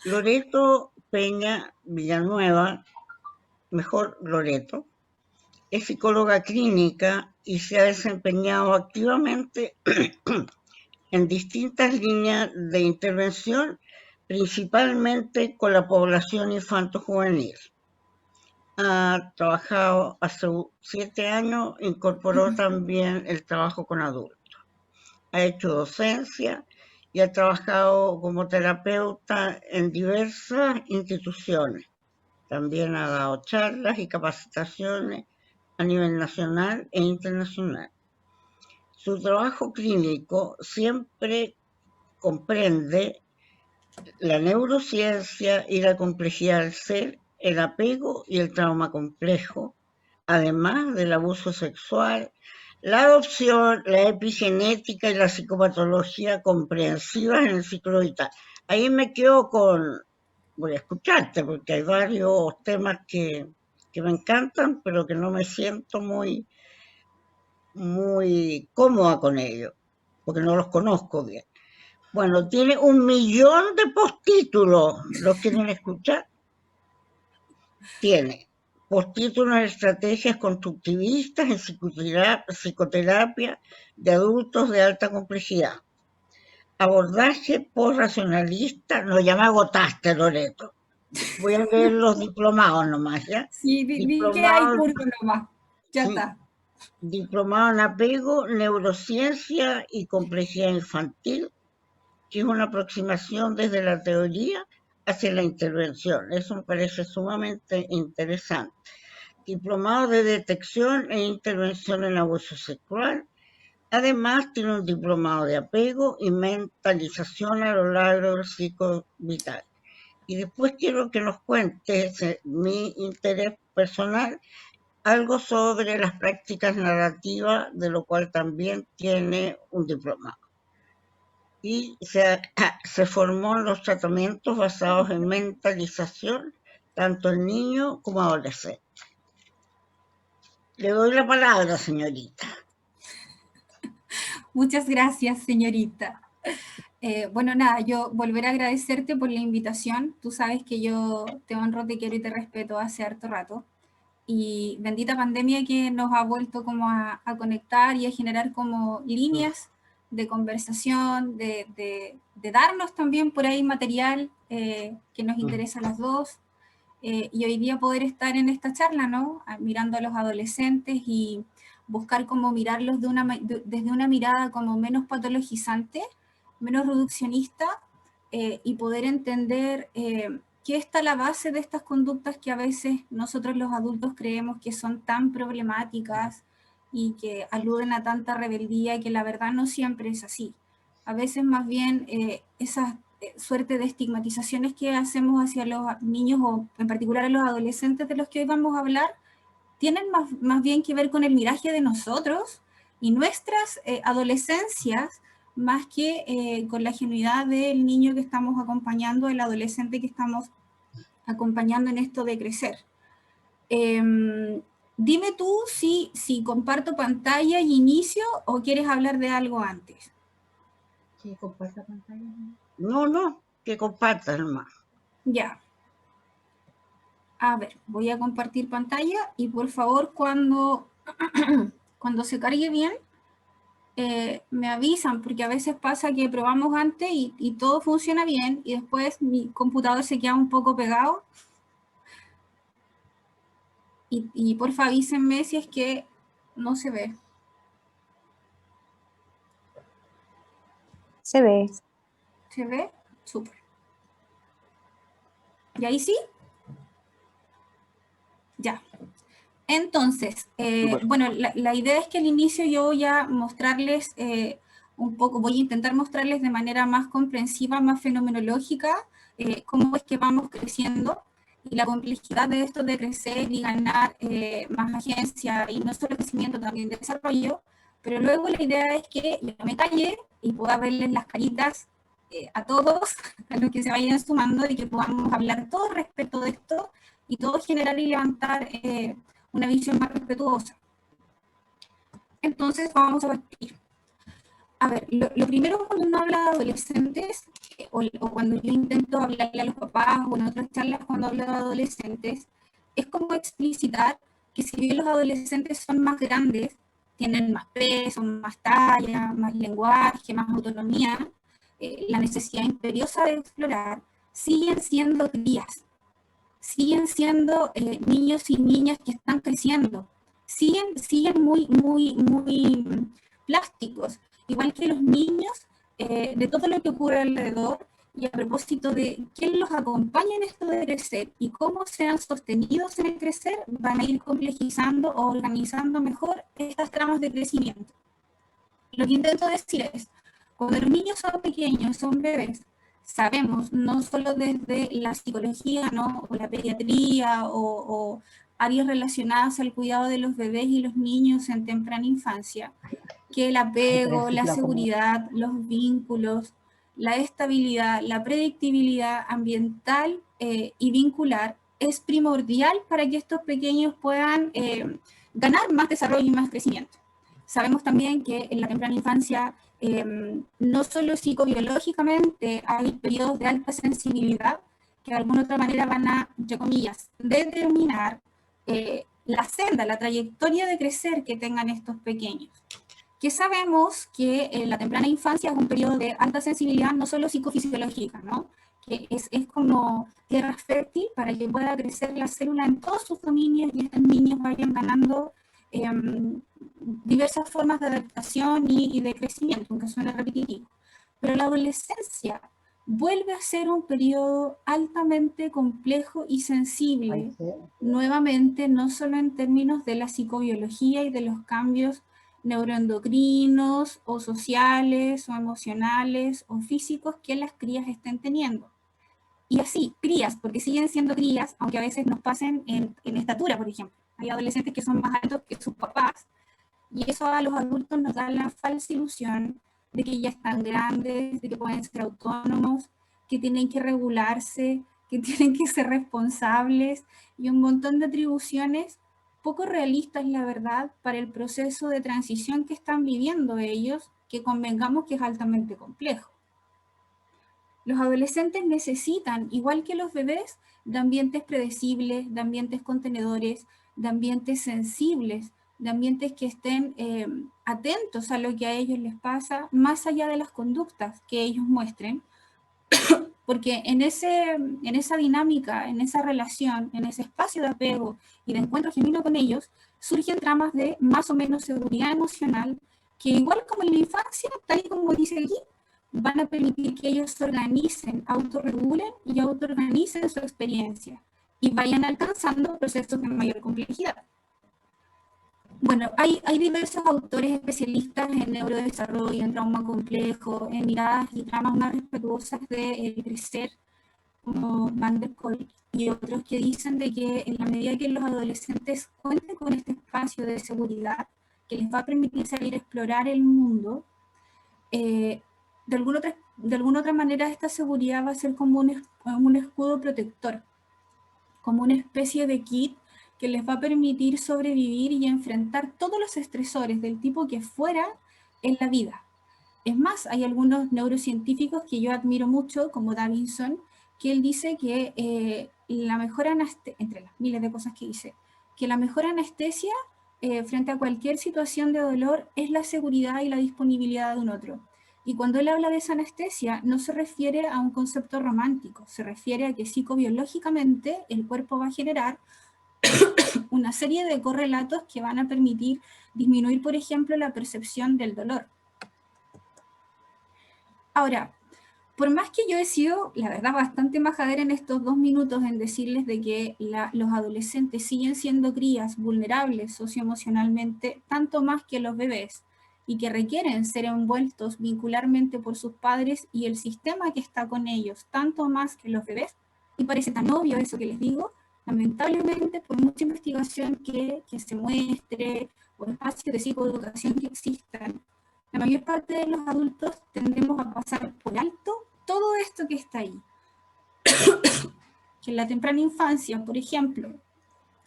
Loreto Peña Villanueva, mejor Loreto, es psicóloga clínica y se ha desempeñado activamente en distintas líneas de intervención, principalmente con la población infanto-juvenil. Ha trabajado hace 7 años, incorporó también el trabajo con adultos. Ha hecho docencia y ha trabajado como terapeuta en diversas instituciones. También ha dado charlas y capacitaciones a nivel nacional e internacional. Su trabajo clínico siempre comprende la neurociencia y la complejidad del ser, el apego y el trauma complejo, además del abuso sexual, la adopción, la epigenética y la psicopatología comprensiva en el ciclo vital. Ahí me quedo voy a escucharte porque hay varios temas que me encantan, pero que no me siento muy cómoda con ellos, porque no los conozco bien. Bueno, tiene 1.000.000 de postítulos. ¿Los quieren escuchar? Tiene postítulos en estrategias constructivistas en psicoterapia de adultos de alta complejidad. Abordaje post-racionalista, no, ya me agotaste, Loreto. Voy a leer los diplomados nomás, ¿ya? Sí, di que hay curso nomás, ya sí, está. Diplomado en apego, neurociencia y complejidad infantil, que es una aproximación desde la teoría hacia la intervención. Eso me parece sumamente interesante. Diplomado de detección e intervención en abuso sexual. Además, tiene un diplomado de apego y mentalización a lo largo del ciclo vital. Y después quiero que nos cuentes mi interés personal, algo sobre las prácticas narrativas, de lo cual también tiene un diplomado. Y se formó en los tratamientos basados en mentalización, tanto en niños como adolescentes. Le doy la palabra, señorita. Muchas gracias, señorita. Bueno, nada, yo volver a agradecerte por la invitación. Tú sabes que yo te honro, te quiero y te respeto hace harto rato. Y bendita pandemia que nos ha vuelto como a conectar y a generar como líneas de conversación, de darnos también por ahí material que nos interesa a las dos. Y hoy día poder estar en esta charla, ¿no? Mirando a los adolescentes y buscar como mirarlos desde una mirada como menos patologizante, menos reduccionista, y poder entender qué está a la base de estas conductas que a veces nosotros los adultos creemos que son tan problemáticas y que aluden a tanta rebeldía, y que la verdad no siempre es así. A veces más bien esas suerte de estigmatizaciones que hacemos hacia los niños o en particular a los adolescentes de los que hoy vamos a hablar, tienen más bien que ver con el miraje de nosotros y nuestras adolescencias, más que con la genuidad del niño que estamos acompañando, el adolescente que estamos acompañando en esto de crecer. Dime tú si comparto pantalla y inicio o quieres hablar de algo antes. ¿Sí, comparta pantalla? No, que compartas nomás. Ya. A ver, voy a compartir pantalla y por favor cuando se cargue bien me avisan, porque a veces pasa que probamos antes y todo funciona bien y después mi computador se queda un poco pegado y porfa avísenme si es que no se ve. Se ve. ¿Se ve? Súper. ¿Y ahí sí? Ya. Entonces, bueno, la idea es que al inicio yo voy a mostrarles un poco, voy a intentar mostrarles de manera más comprensiva, más fenomenológica, cómo es que vamos creciendo y la complejidad de esto de crecer y ganar más agencia y no solo crecimiento, también desarrollo, pero luego la idea es que yo me calle y pueda verles las caritas a todos, a los que se vayan sumando y que podamos hablar todo respecto de esto y todo generar y levantar una visión más respetuosa. Entonces vamos a partir. A ver, lo primero cuando uno habla de adolescentes, o cuando yo intento hablarle a los papás o en otras charlas cuando hablo de adolescentes, es como explicitar que si bien los adolescentes son más grandes, tienen más peso, más talla, más lenguaje, más autonomía, la necesidad imperiosa de explorar, siguen siendo crías, siguen siendo niños y niñas que están creciendo, siguen muy plásticos, igual que los niños, de todo lo que ocurre alrededor, y a propósito de quién los acompaña en esto de crecer y cómo sean sostenidos en el crecer, van a ir complejizando o organizando mejor estas tramas de crecimiento. Lo que intento decir es, cuando los niños son pequeños, son bebés, sabemos, no solo desde la psicología, ¿no? O la pediatría o áreas relacionadas al cuidado de los bebés y los niños en temprana infancia, que el apego, la seguridad, los vínculos, la estabilidad, la predictibilidad ambiental y vincular es primordial para que estos pequeños puedan ganar más desarrollo y más crecimiento. Sabemos también que en la temprana infancia no solo psicobiológicamente hay periodos de alta sensibilidad que de alguna otra manera van a, entre comillas, determinar la senda, la trayectoria de crecer que tengan estos pequeños. Que sabemos que la temprana infancia es un periodo de alta sensibilidad, no solo psicofisiológica, ¿no? Que es como tierra fértil para que pueda crecer la célula en todos sus dominios y estos niños vayan ganando diversas formas de adaptación y de crecimiento, aunque suene repetitivo. Pero la adolescencia vuelve a ser un periodo altamente complejo y sensible, nuevamente, no solo en términos de la psicobiología y de los cambios neuroendocrinos o sociales o emocionales o físicos que las crías estén teniendo. Y así, crías, porque siguen siendo crías, aunque a veces nos pasen en estatura, por ejemplo. Hay adolescentes que son más altos que sus papás, y eso a los adultos nos da la falsa ilusión de que ya están grandes, de que pueden ser autónomos, que tienen que regularse, que tienen que ser responsables, y un montón de atribuciones poco realistas, la verdad, para el proceso de transición que están viviendo ellos, que convengamos que es altamente complejo. Los adolescentes necesitan, igual que los bebés, de ambientes predecibles, de ambientes contenedores, de ambientes sensibles, de ambientes que estén atentos a lo que a ellos les pasa, más allá de las conductas que ellos muestren, porque en esa dinámica, en esa relación, en ese espacio de apego y de encuentro genuino con ellos, surgen tramas de más o menos seguridad emocional, que igual como en la infancia, tal y como dice aquí, van a permitir que ellos se organicen, autorregulen y autoorganicen su experiencia y vayan alcanzando procesos de mayor complejidad. Bueno, hay diversos autores especialistas en neurodesarrollo, en trauma complejo, en miradas y tramas más respetuosas de crecer, como Van der Kolk y otros que dicen de que en la medida que los adolescentes cuenten con este espacio de seguridad que les va a permitir salir a explorar el mundo, de alguna otra manera esta seguridad va a ser como un escudo protector, como una especie de kit que les va a permitir sobrevivir y enfrentar todos los estresores del tipo que fuera en la vida. Es más, hay algunos neurocientíficos que yo admiro mucho, como Davidson, que él dice que la mejor anestesia, entre las miles de cosas que dice, que la mejor anestesia frente a cualquier situación de dolor es la seguridad y la disponibilidad de un otro. Y cuando él habla de esa anestesia, no se refiere a un concepto romántico, se refiere a que psicobiológicamente el cuerpo va a generar una serie de correlatos que van a permitir disminuir, por ejemplo, la percepción del dolor. Ahora, por más que yo he sido, la verdad, bastante majadera en estos 2 minutos en decirles de que los adolescentes siguen siendo crías vulnerables socioemocionalmente, tanto más que los bebés, y que requieren ser envueltos vincularmente por sus padres y el sistema que está con ellos, tanto más que los bebés, y parece tan obvio eso que les digo, lamentablemente, por mucha investigación que se muestre, o espacios de psicoeducación que existan, la mayor parte de los adultos tendemos a pasar por alto todo esto que está ahí. Que en la temprana infancia, por ejemplo,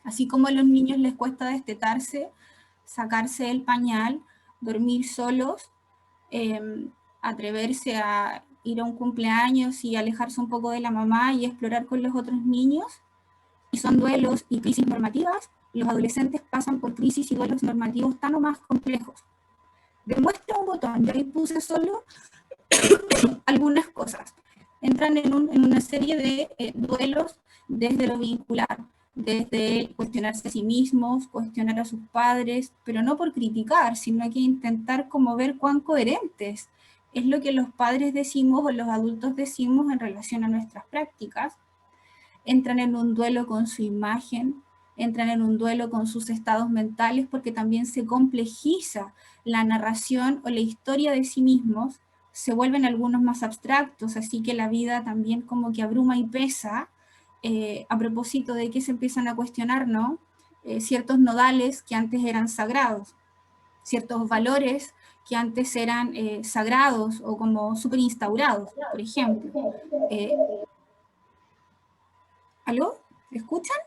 así como a los niños les cuesta destetarse, sacarse el pañal, dormir solos, atreverse a ir a un cumpleaños y alejarse un poco de la mamá y explorar con los otros niños, y son duelos y crisis normativas, los adolescentes pasan por crisis y duelos normativos tan o más complejos. Demuestra un botón, yo ahí puse solo algunas cosas. Entran en una serie de duelos desde lo vincular, desde cuestionarse a sí mismos, cuestionar a sus padres, pero no por criticar, sino que intentar como ver cuán coherentes es lo que los padres decimos o los adultos decimos en relación a nuestras prácticas. Entran en un duelo con su imagen, entran en un duelo con sus estados mentales, porque también se complejiza la narración o la historia de sí mismos, se vuelven algunos más abstractos, así que la vida también como que abruma y pesa, a propósito de que se empiezan a cuestionar, ¿no? Ciertos nodales que antes eran sagrados, ciertos valores que antes eran sagrados o como súper instaurados, por ejemplo. ¿Aló? ¿Escuchan?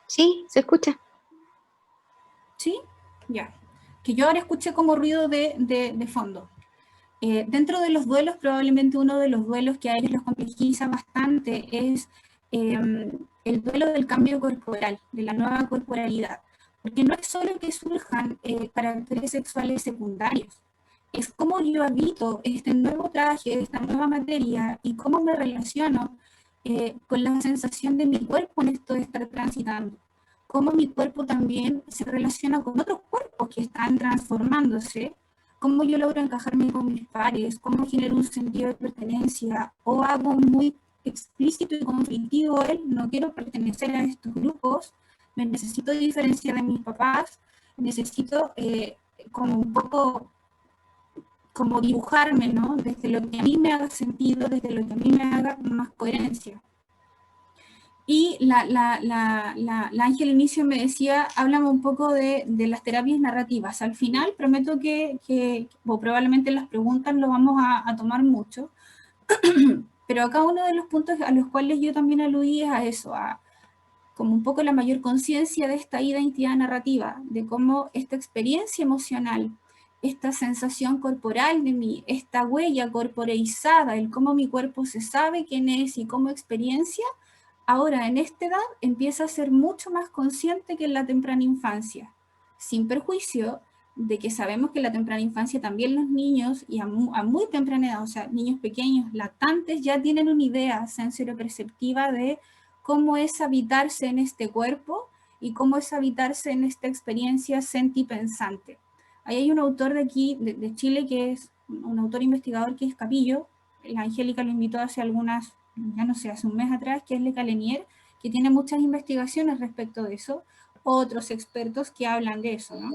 Sí, se escucha. ¿Sí? Ya. Que yo ahora escuché como ruido de fondo. Dentro de los duelos, probablemente uno de los duelos que a ellos los complejiza bastante es el duelo del cambio corporal, de la nueva corporalidad. Porque no es solo que surjan caracteres sexuales secundarios, es cómo yo habito este nuevo traje, esta nueva materia y cómo me relaciono con la sensación de mi cuerpo en esto de estar transitando. Cómo mi cuerpo también se relaciona con otros cuerpos que están transformándose, cómo yo logro encajarme con mis pares, cómo genero un sentido de pertenencia, o hago muy explícito y conflictivo el no quiero pertenecer a estos grupos, me necesito diferenciar de mis papás, necesito como un poco como dibujarme, ¿no? Desde lo que a mí me haga sentido, desde lo que a mí me haga más coherencia. Y la Ángel Inicio me decía, háblame un poco de las terapias narrativas. Al final, prometo que o probablemente las preguntas lo vamos a tomar mucho, pero acá uno de los puntos a los cuales yo también aludí es a eso, a como un poco la mayor conciencia de esta identidad narrativa, de cómo esta experiencia emocional, esta sensación corporal de mí, esta huella corporeizada, el cómo mi cuerpo se sabe quién es y cómo experiencia, ahora en esta edad empieza a ser mucho más consciente que en la temprana infancia, sin perjuicio de que sabemos que en la temprana infancia también los niños, y a muy temprana edad, o sea, niños pequeños, lactantes, ya tienen una idea sensoroperceptiva de cómo es habitarse en este cuerpo y cómo es habitarse en esta experiencia sentipensante. Ahí hay un autor de aquí, de Chile, que es un autor investigador que es Capillo, la Angélica lo invitó hace algunas, ya no sé, hace un mes atrás, que es Le Calenier, que tiene muchas investigaciones respecto de eso, otros expertos que hablan de eso, ¿no?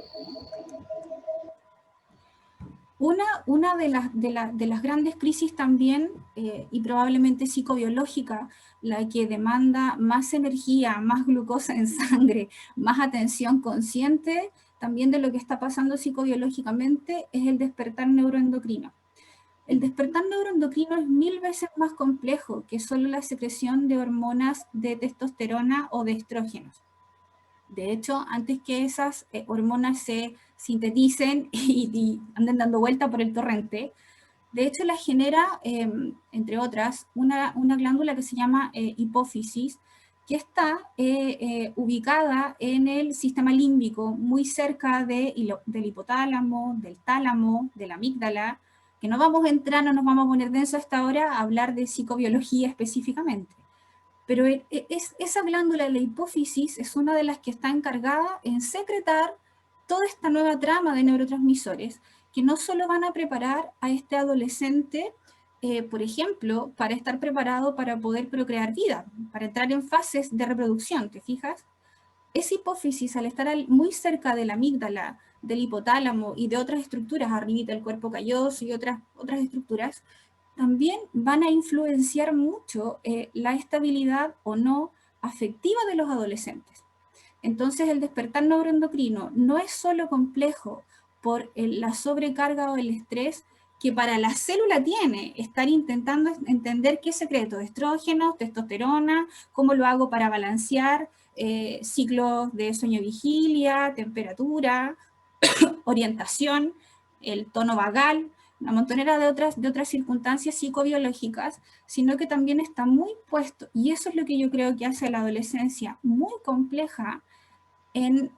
Una de las grandes crisis también, y probablemente psicobiológica, la que demanda más energía, más glucosa en sangre, más atención consciente, también de lo que está pasando psicobiológicamente, es el despertar neuroendocrino. El despertar neuroendocrino es 1000 veces más complejo que solo la secreción de hormonas de testosterona o de estrógenos. De hecho, antes que esas hormonas se sinteticen y anden dando vuelta por el torrente, de hecho las genera, entre otras, una glándula que se llama hipófisis, que está ubicada en el sistema límbico, muy cerca del hipotálamo, del tálamo, de la amígdala, que no vamos a entrar, no nos vamos a poner denso hasta ahora a hablar de psicobiología específicamente. Pero esa glándula de la hipófisis es una de las que está encargada en secretar toda esta nueva trama de neurotransmisores que no solo van a preparar a este adolescente, por ejemplo, para estar preparado para poder procrear vida, para entrar en fases de reproducción, ¿te fijas? Esa hipófisis, al estar muy cerca de la amígdala, del hipotálamo y de otras estructuras, arribita del cuerpo calloso y otras estructuras, también van a influenciar mucho la estabilidad o no afectiva de los adolescentes. Entonces el despertar neuroendocrino no es solo complejo por la sobrecarga o el estrés que para la célula tiene estar intentando entender qué secreto, estrógenos, testosterona, cómo lo hago para balancear ciclos de sueño-vigilia, temperatura, orientación, el tono vagal, una montonera de otras circunstancias psicobiológicas, sino que también está muy puesto, y eso es lo que yo creo que hace a la adolescencia muy compleja, en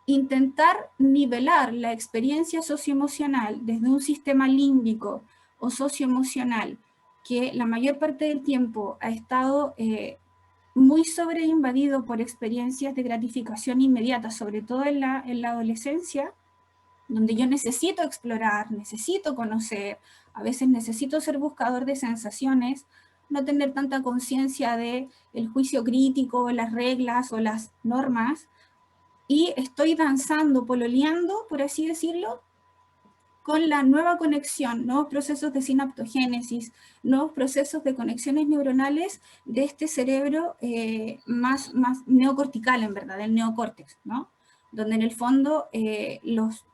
intentar nivelar la experiencia socioemocional desde un sistema límbico o socioemocional que la mayor parte del tiempo ha estado muy sobreinvadido por experiencias de gratificación inmediata, sobre todo en la adolescencia, donde yo necesito explorar, necesito conocer, a veces necesito ser buscador de sensaciones, no tener tanta conciencia de el juicio crítico, las reglas o las normas, y estoy danzando, pololeando, por así decirlo, con la nueva conexión, nuevos procesos de sinaptogénesis, nuevos procesos de conexiones neuronales de este cerebro más neocortical, en verdad, el neocórtex, ¿no? Donde en el fondo los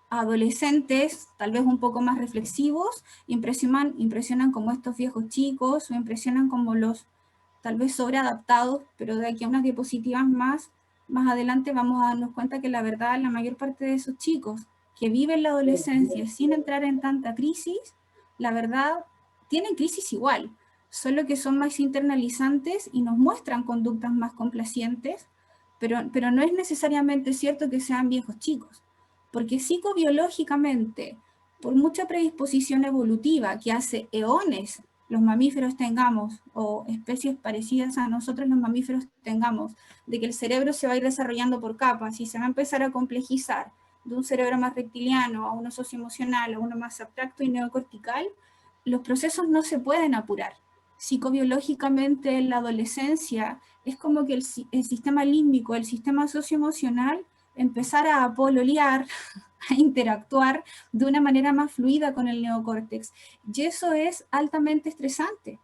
adolescentes, tal vez un poco más reflexivos, impresionan como estos viejos chicos, o impresionan como los tal vez sobreadaptados, pero de aquí a unas diapositivas más adelante vamos a darnos cuenta que la verdad, la mayor parte de esos chicos que viven la adolescencia sin entrar en tanta crisis, la verdad, tienen crisis igual, solo que son más internalizantes y nos muestran conductas más complacientes, pero no es necesariamente cierto que sean viejos chicos, porque psicobiológicamente, por mucha predisposición evolutiva que hace eones los mamíferos tengamos, o especies parecidas a nosotros los mamíferos tengamos, de que el cerebro se va a ir desarrollando por capas y se va a empezar a complejizar de un cerebro más reptiliano a uno socioemocional, a uno más abstracto y neocortical, los procesos no se pueden apurar. Psicobiológicamente en la adolescencia es como que el sistema límbico, el sistema socioemocional empezara a pololear, a interactuar de una manera más fluida con el neocórtex. Y eso es altamente estresante,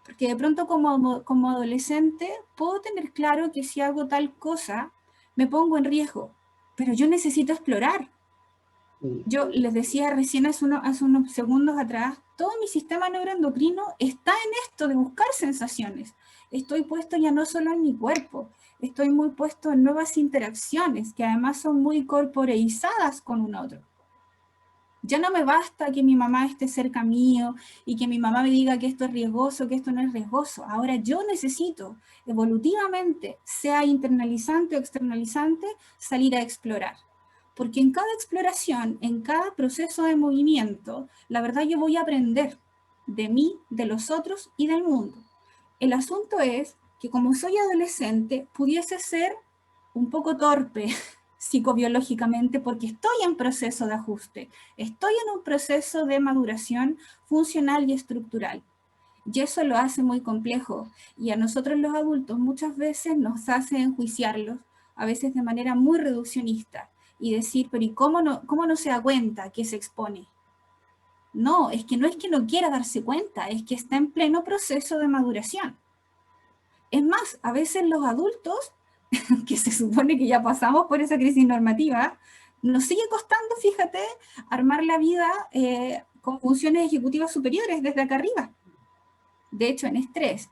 porque de pronto como adolescente puedo tener claro que si hago tal cosa me pongo en riesgo, pero yo necesito explorar. Yo les decía recién hace unos segundos atrás, todo mi sistema neuroendocrino está en esto de buscar sensaciones. Estoy puesto ya no solo en mi cuerpo, estoy muy puesto en nuevas interacciones que además son muy corporeizadas con un otro. Ya no me basta que mi mamá esté cerca mío y que mi mamá me diga que esto es riesgoso, que esto no es riesgoso. Ahora yo necesito evolutivamente, sea internalizante o externalizante, salir a explorar. Porque en cada exploración, en cada proceso de movimiento, la verdad yo voy a aprender de mí, de los otros y del mundo. El asunto es que como soy adolescente, pudiese ser un poco torpe psicobiológicamente porque estoy en proceso de ajuste, estoy en un proceso de maduración funcional y estructural. Y eso lo hace muy complejo. Y a nosotros los adultos muchas veces nos hace enjuiciarlos, a veces de manera muy reduccionista, y decir, pero ¿y cómo no se da cuenta que se expone? No es que no quiera darse cuenta, es que está en pleno proceso de maduración. Es más, a veces los adultos, que se supone que ya pasamos por esa crisis normativa, nos sigue costando, fíjate, armar la vida con funciones ejecutivas superiores desde acá arriba. De hecho, en estrés,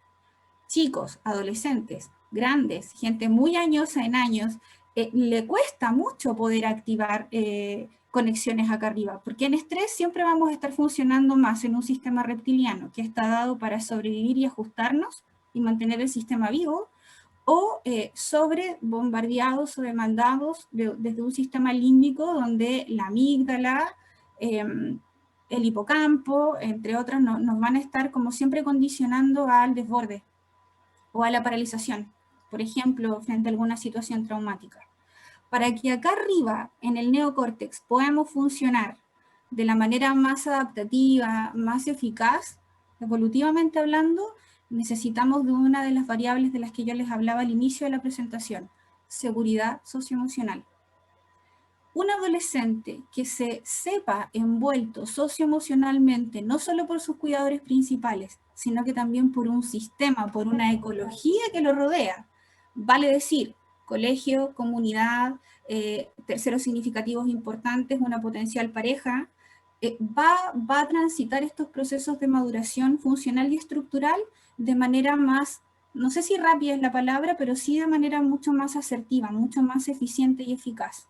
chicos, adolescentes, grandes, gente muy añosa en años, le cuesta mucho poder activar conexiones acá arriba, porque en estrés siempre vamos a estar funcionando más en un sistema reptiliano que está dado para sobrevivir y ajustarnos y mantener el sistema vivo, o sobre bombardeados o demandados desde un sistema límbico donde la amígdala, el hipocampo, entre otras, nos van a estar como siempre condicionando al desborde o a la paralización, por ejemplo, frente a alguna situación traumática. Para que acá arriba, en el neocórtex, podamos funcionar de la manera más adaptativa, más eficaz, evolutivamente hablando, necesitamos de una de las variables de las que yo les hablaba al inicio de la presentación, seguridad socioemocional. Un adolescente que se sepa envuelto socioemocionalmente, no solo por sus cuidadores principales, sino que también por un sistema, por una ecología que lo rodea, vale decir, colegio, comunidad, terceros significativos importantes, una potencial pareja, va a transitar estos procesos de maduración funcional y estructural de manera más, no sé si rápida es la palabra, pero sí de manera mucho más asertiva, mucho más eficiente y eficaz.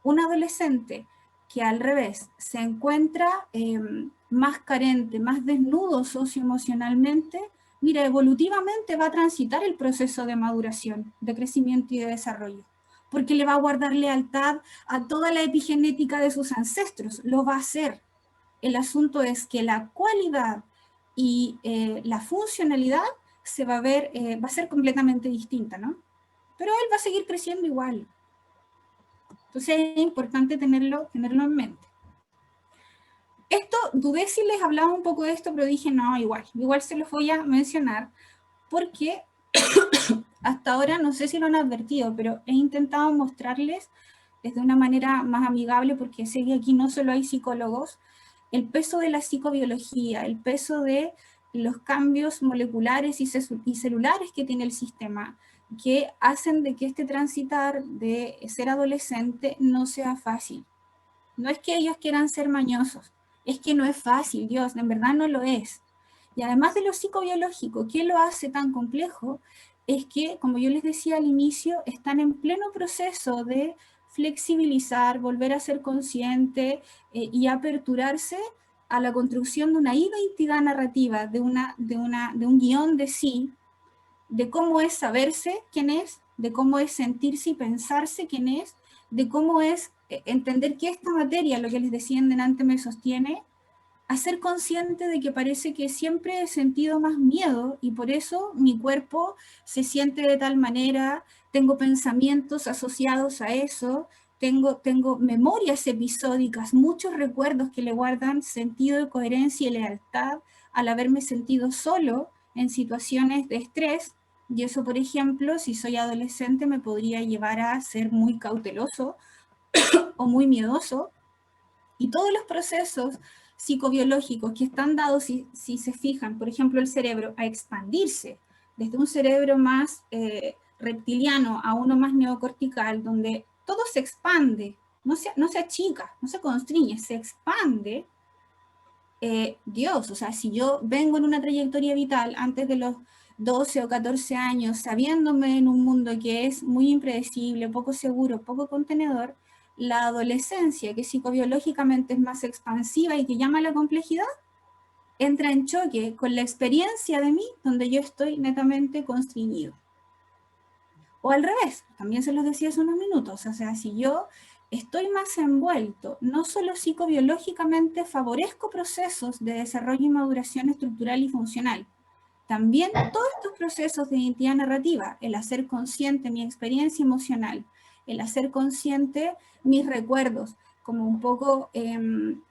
Un adolescente que al revés se encuentra más carente, más desnudo socioemocionalmente, mira, evolutivamente va a transitar el proceso de maduración, de crecimiento y de desarrollo, porque le va a guardar lealtad a toda la epigenética de sus ancestros, lo va a hacer. El asunto es que la cualidad y la funcionalidad se va a ver, va a ser completamente distinta, ¿no? Pero él va a seguir creciendo igual. Entonces es importante tenerlo en mente. Esto, dudé si les hablaba un poco de esto, pero dije, no, igual se los voy a mencionar, porque hasta ahora, no sé si lo han advertido, pero he intentado mostrarles desde una manera más amigable, porque sé que aquí no solo hay psicólogos, el peso de la psicobiología, el peso de los cambios moleculares y celulares que tiene el sistema, que hacen de que este transitar de ser adolescente no sea fácil. No es que ellos quieran ser mañosos, es que no es fácil, Dios, en verdad no lo es. Y además de lo psicobiológico, ¿qué lo hace tan complejo? Es que, como yo les decía al inicio, están en pleno proceso de flexibilizar, volver a ser consciente y aperturarse a la construcción de una identidad narrativa, de un guión de sí, de cómo es saberse quién es, de cómo es sentirse y pensarse quién es, de cómo es entender que esta materia, lo que les decía en delante, me sostiene, a ser consciente de que parece que siempre he sentido más miedo y por eso mi cuerpo se siente de tal manera, tengo pensamientos asociados a eso, tengo memorias episódicas, muchos recuerdos que le guardan sentido de coherencia y lealtad al haberme sentido solo en situaciones de estrés. Y eso, por ejemplo, si soy adolescente, me podría llevar a ser muy cauteloso o muy miedoso. Y todos los procesos psicobiológicos que están dados, si se fijan, por ejemplo, el cerebro a expandirse desde un cerebro más reptiliano a uno más neocortical, donde todo se expande, no se achica, no se constriñe, se expande. Dios, o sea, si yo vengo en una trayectoria vital antes de los 12 o 14 años, sabiéndome en un mundo que es muy impredecible, poco seguro, poco contenedor, la adolescencia, que psicobiológicamente es más expansiva y que llama a la complejidad, entra en choque con la experiencia de mí, donde yo estoy netamente constreñido. O al revés, también se los decía hace unos minutos, o sea, si yo estoy más envuelto, no solo psicobiológicamente favorezco procesos de desarrollo y maduración estructural y funcional, también todos estos procesos de identidad narrativa, el hacer consciente mi experiencia emocional, el hacer consciente mis recuerdos, como un poco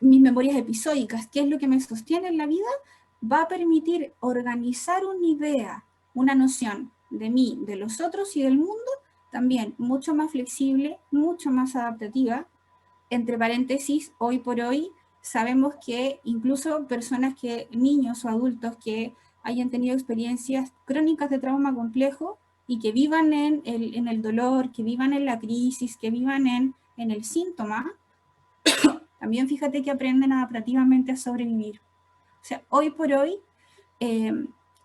mis memorias episódicas, qué es lo que me sostiene en la vida, va a permitir organizar una idea, una noción de mí, de los otros y del mundo, también mucho más flexible, mucho más adaptativa. Entre paréntesis, hoy por hoy sabemos que incluso personas que, niños o adultos que hayan tenido experiencias crónicas de trauma complejo y que vivan en el dolor, que vivan en la crisis, que vivan en el síntoma, también fíjate que aprenden adaptativamente a sobrevivir. O sea, hoy por hoy,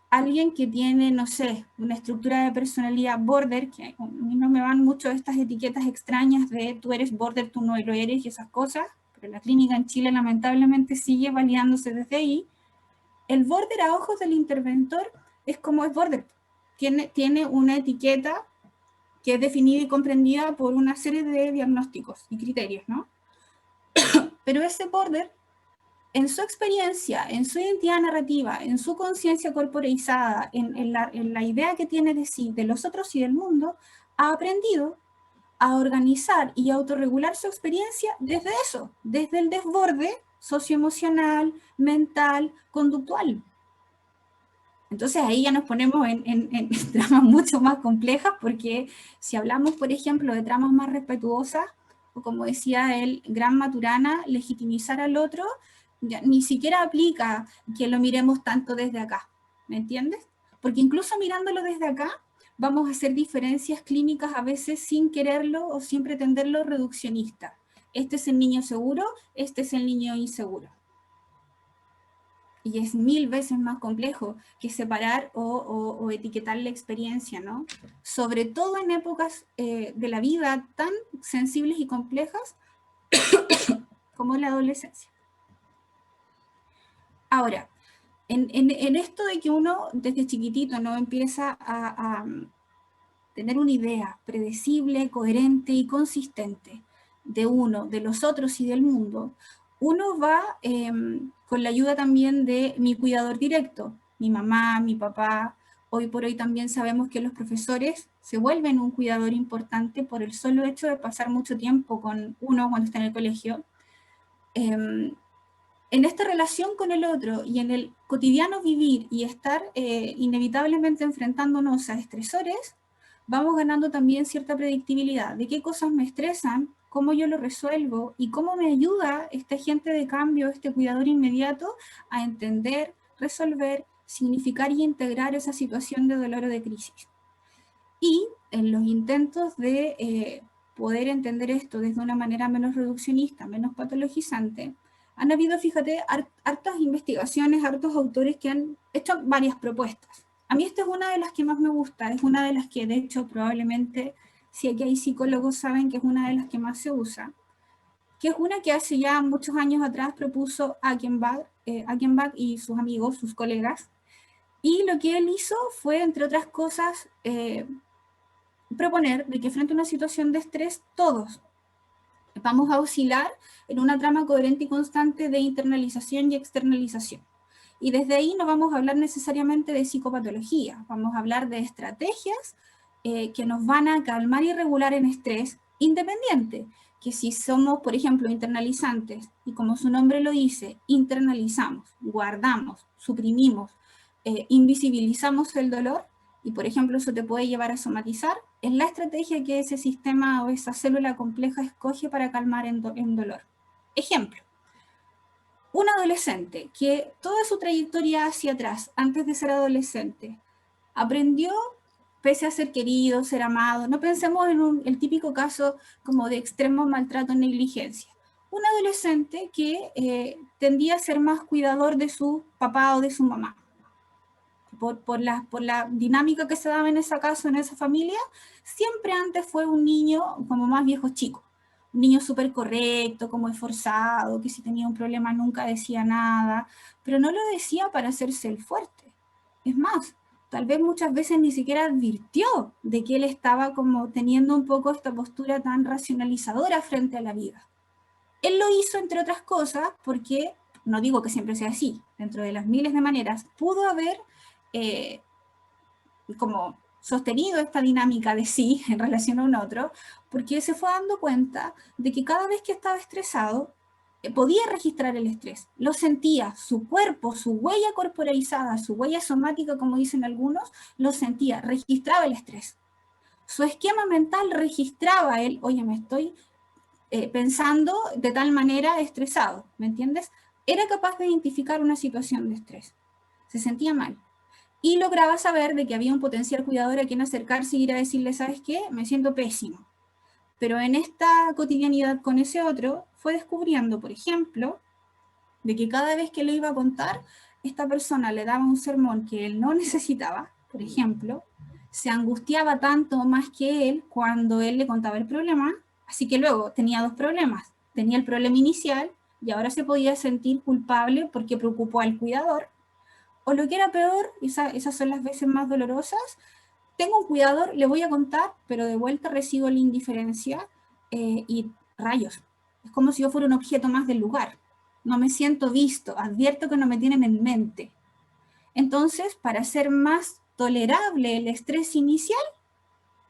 alguien que tiene, no sé, una estructura de personalidad border, que a mí no me van mucho estas etiquetas extrañas de tú eres border, tú no lo eres y esas cosas, pero la clínica en Chile lamentablemente sigue validándose desde ahí. El border a ojos del interventor es como es border. Tiene una etiqueta que es definida y comprendida por una serie de diagnósticos y criterios, ¿no? Pero ese border, en su experiencia, en su identidad narrativa, en su conciencia corporeizada, en la idea que tiene de sí, de los otros y del mundo, ha aprendido a organizar y autorregular su experiencia desde eso, desde el desborde socioemocional, mental, conductual. Entonces ahí ya nos ponemos en tramas mucho más complejas, porque si hablamos, por ejemplo, de tramas más respetuosas, o como decía el gran Maturana, legitimizar al otro, ya ni siquiera aplica que lo miremos tanto desde acá, ¿me entiendes? Porque incluso mirándolo desde acá, vamos a hacer diferencias clínicas a veces sin quererlo o sin pretenderlo reduccionista. Este es el niño seguro, este es el niño inseguro. Y es 1000 veces más complejo que separar o etiquetar la experiencia, ¿no? Sobre todo en épocas de la vida tan sensibles y complejas como la adolescencia. Ahora, en esto de que uno desde chiquitito no empieza a tener una idea predecible, coherente y consistente de uno, de los otros y del mundo, uno va con la ayuda también de mi cuidador directo, mi mamá, mi papá. Hoy por hoy también sabemos que los profesores se vuelven un cuidador importante por el solo hecho de pasar mucho tiempo con uno cuando está en el colegio. En esta relación con el otro y en el cotidiano vivir y estar inevitablemente enfrentándonos a estresores, vamos ganando también cierta predictibilidad de qué cosas me estresan, cómo yo lo resuelvo y cómo me ayuda este agente de cambio, este cuidador inmediato, a entender, resolver, significar y integrar esa situación de dolor o de crisis. Y en los intentos de poder entender esto desde una manera menos reduccionista, menos patologizante, han habido, fíjate, hartas investigaciones, hartos autores que han hecho varias propuestas. A mí esta es una de las que más me gusta, es una de las que de hecho probablemente, si aquí hay psicólogos saben que es una de las que más se usa, que es una que hace ya muchos años atrás propuso Achenbach y sus amigos, sus colegas, y lo que él hizo fue, entre otras cosas, proponer de que frente a una situación de estrés, todos vamos a oscilar en una trama coherente y constante de internalización y externalización. Y desde ahí no vamos a hablar necesariamente de psicopatología, vamos a hablar de estrategias que nos van a calmar y regular en estrés independiente, que si somos, por ejemplo, internalizantes, y como su nombre lo dice, internalizamos, guardamos, suprimimos, invisibilizamos el dolor, y por ejemplo eso te puede llevar a somatizar, es la estrategia que ese sistema o esa célula compleja escoge para calmar en dolor. Ejemplo, un adolescente que toda su trayectoria hacia atrás, antes de ser adolescente, aprendió, pese a ser querido, ser amado, no pensemos en el típico caso como de extremo maltrato o negligencia. Un adolescente que tendía a ser más cuidador de su papá o de su mamá. Por la dinámica que se daba en esa casa, en esa familia, siempre antes fue un niño como más viejo chico. Un niño súper correcto, como esforzado, que si tenía un problema nunca decía nada, pero no lo decía para hacerse el fuerte. Es más, tal vez muchas veces ni siquiera advirtió de que él estaba como teniendo un poco esta postura tan racionalizadora frente a la vida. Él lo hizo, entre otras cosas, porque, no digo que siempre sea así, dentro de las miles de maneras, pudo haber como sostenido esta dinámica de sí en relación a un otro, porque se fue dando cuenta de que cada vez que estaba estresado, podía registrar el estrés, lo sentía, su cuerpo, su huella corporalizada, su huella somática, como dicen algunos, lo sentía, registraba el estrés. Su esquema mental registraba él, oye, me estoy pensando de tal manera estresado, ¿me entiendes? Era capaz de identificar una situación de estrés. Se sentía mal. Y lograba saber de que había un potencial cuidador a quien acercarse y ir a decirle, ¿sabes qué? Me siento pésimo. Pero en esta cotidianidad con ese otro, fue descubriendo, por ejemplo, de que cada vez que le iba a contar, esta persona le daba un sermón que él no necesitaba, por ejemplo, se angustiaba tanto más que él cuando él le contaba el problema, así que luego tenía dos problemas. Tenía el problema inicial y ahora se podía sentir culpable porque preocupó al cuidador. O lo que era peor, esas son las veces más dolorosas, tengo un cuidador, le voy a contar, pero de vuelta recibo la indiferencia y rayos. Es como si yo fuera un objeto más del lugar. No me siento visto, advierto que no me tienen en mente. Entonces, para hacer más tolerable el estrés inicial,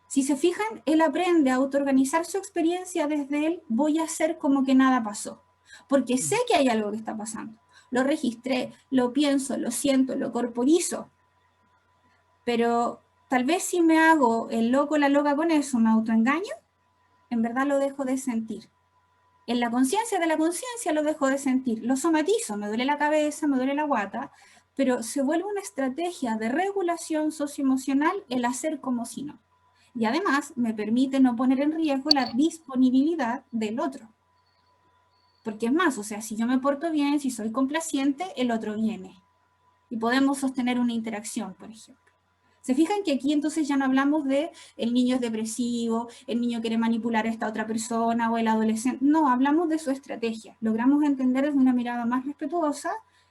si se fijan, él aprende a autoorganizar su experiencia desde él, voy a hacer como que nada pasó, porque sé que hay algo que está pasando. Lo registré, lo pienso, lo siento, lo corporizo, pero tal vez si me hago el loco, la loca con eso, me autoengaño, en verdad lo dejo de sentir. En la conciencia de la conciencia lo dejo de sentir, lo somatizo, me duele la cabeza, me duele la guata, pero se vuelve una estrategia de regulación socioemocional el hacer como si no. Y además me permite no poner en riesgo la disponibilidad del otro. Porque es más, o sea, si yo me porto bien, si soy complaciente, el otro viene. Y podemos sostener una interacción, por ejemplo. ¿Se fijan que aquí entonces ya no hablamos de el niño es depresivo, el niño quiere manipular a esta otra persona o el adolescente? No, hablamos de su estrategia. Logramos entender desde una mirada más respetuosa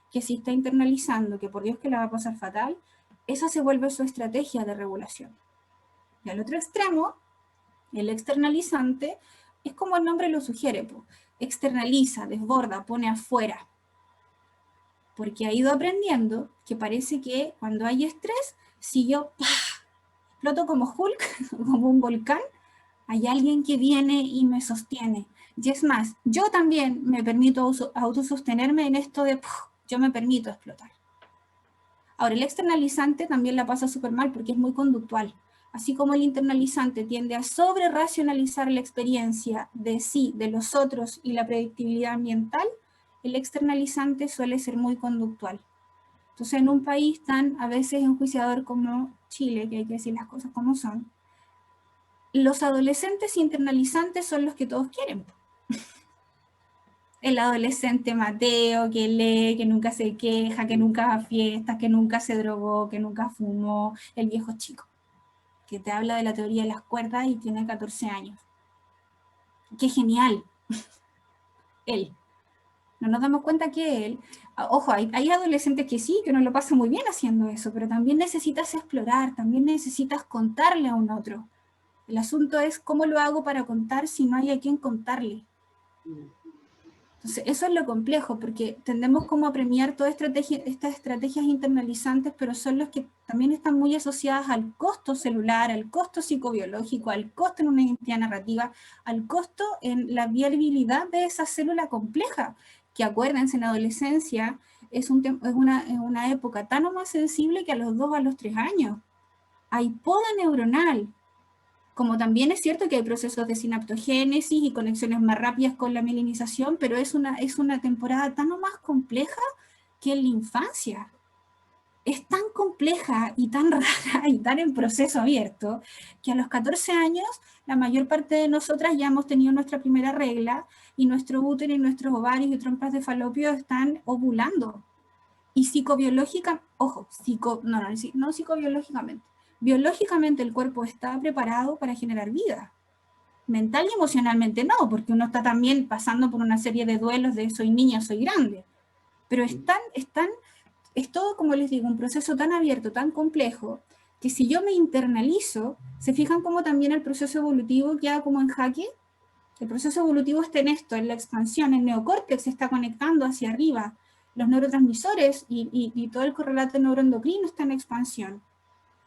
que si está internalizando, que por Dios que la va a pasar fatal, esa se vuelve su estrategia de regulación. Y al otro extremo, el externalizante, es como el nombre lo sugiere, pues, externaliza, desborda, pone afuera. Porque ha ido aprendiendo que parece que cuando hay estrés, si yo exploto como Hulk, como un volcán, hay alguien que viene y me sostiene. Y es más, yo también me permito autosostenerme en esto de yo me permito explotar. Ahora, el externalizante también la pasa súper mal porque es muy conductual. Así como el internalizante tiende a sobre-racionalizar la experiencia de sí, de los otros y la predictibilidad ambiental, el externalizante suele ser muy conductual. Entonces, en un país tan a veces enjuiciador como Chile, que hay que decir las cosas como son, los adolescentes internalizantes son los que todos quieren. El adolescente Mateo, que lee, que nunca se queja, que nunca va a fiestas, que nunca se drogó, que nunca fumó, el viejo chico, que te habla de la teoría de las cuerdas y tiene 14 años. ¡Qué genial! Él. No nos damos cuenta que él, ojo, hay adolescentes que sí, que no lo pasan muy bien haciendo eso, pero también necesitas explorar, también necesitas contarle a un otro. El asunto es cómo lo hago para contar si no hay a quien contarle. Entonces, eso es lo complejo, porque tendemos como a premiar todas estas estrategias internalizantes, pero son los que también están muy asociadas al costo celular, al costo psicobiológico, al costo en una identidad narrativa, al costo en la viabilidad de esa célula compleja, que acuérdense, en la adolescencia es una época tan o más sensible que a los 2 a los 3 años. Hay poda neuronal, como también es cierto que hay procesos de sinaptogénesis y conexiones más rápidas con la mielinización, pero es una temporada tan o más compleja que en la infancia. Es tan compleja y tan rara y tan en proceso abierto que a los 14 años la mayor parte de nosotras ya hemos tenido nuestra primera regla y nuestro útero y nuestros ovarios y trompas de falopio están ovulando. Y psicobiológicamente, ojo, no psicobiológicamente, biológicamente el cuerpo está preparado para generar vida. Mental y emocionalmente no, porque uno está también pasando por una serie de duelos de soy niña, soy grande. Pero es todo, como les digo, un proceso tan abierto, tan complejo, que si yo me internalizo, se fijan cómo también el proceso evolutivo queda como en jaque. El proceso evolutivo está en esto, en la expansión, el neocórtex se está conectando hacia arriba, los neurotransmisores y todo el correlato neuroendocrino está en expansión.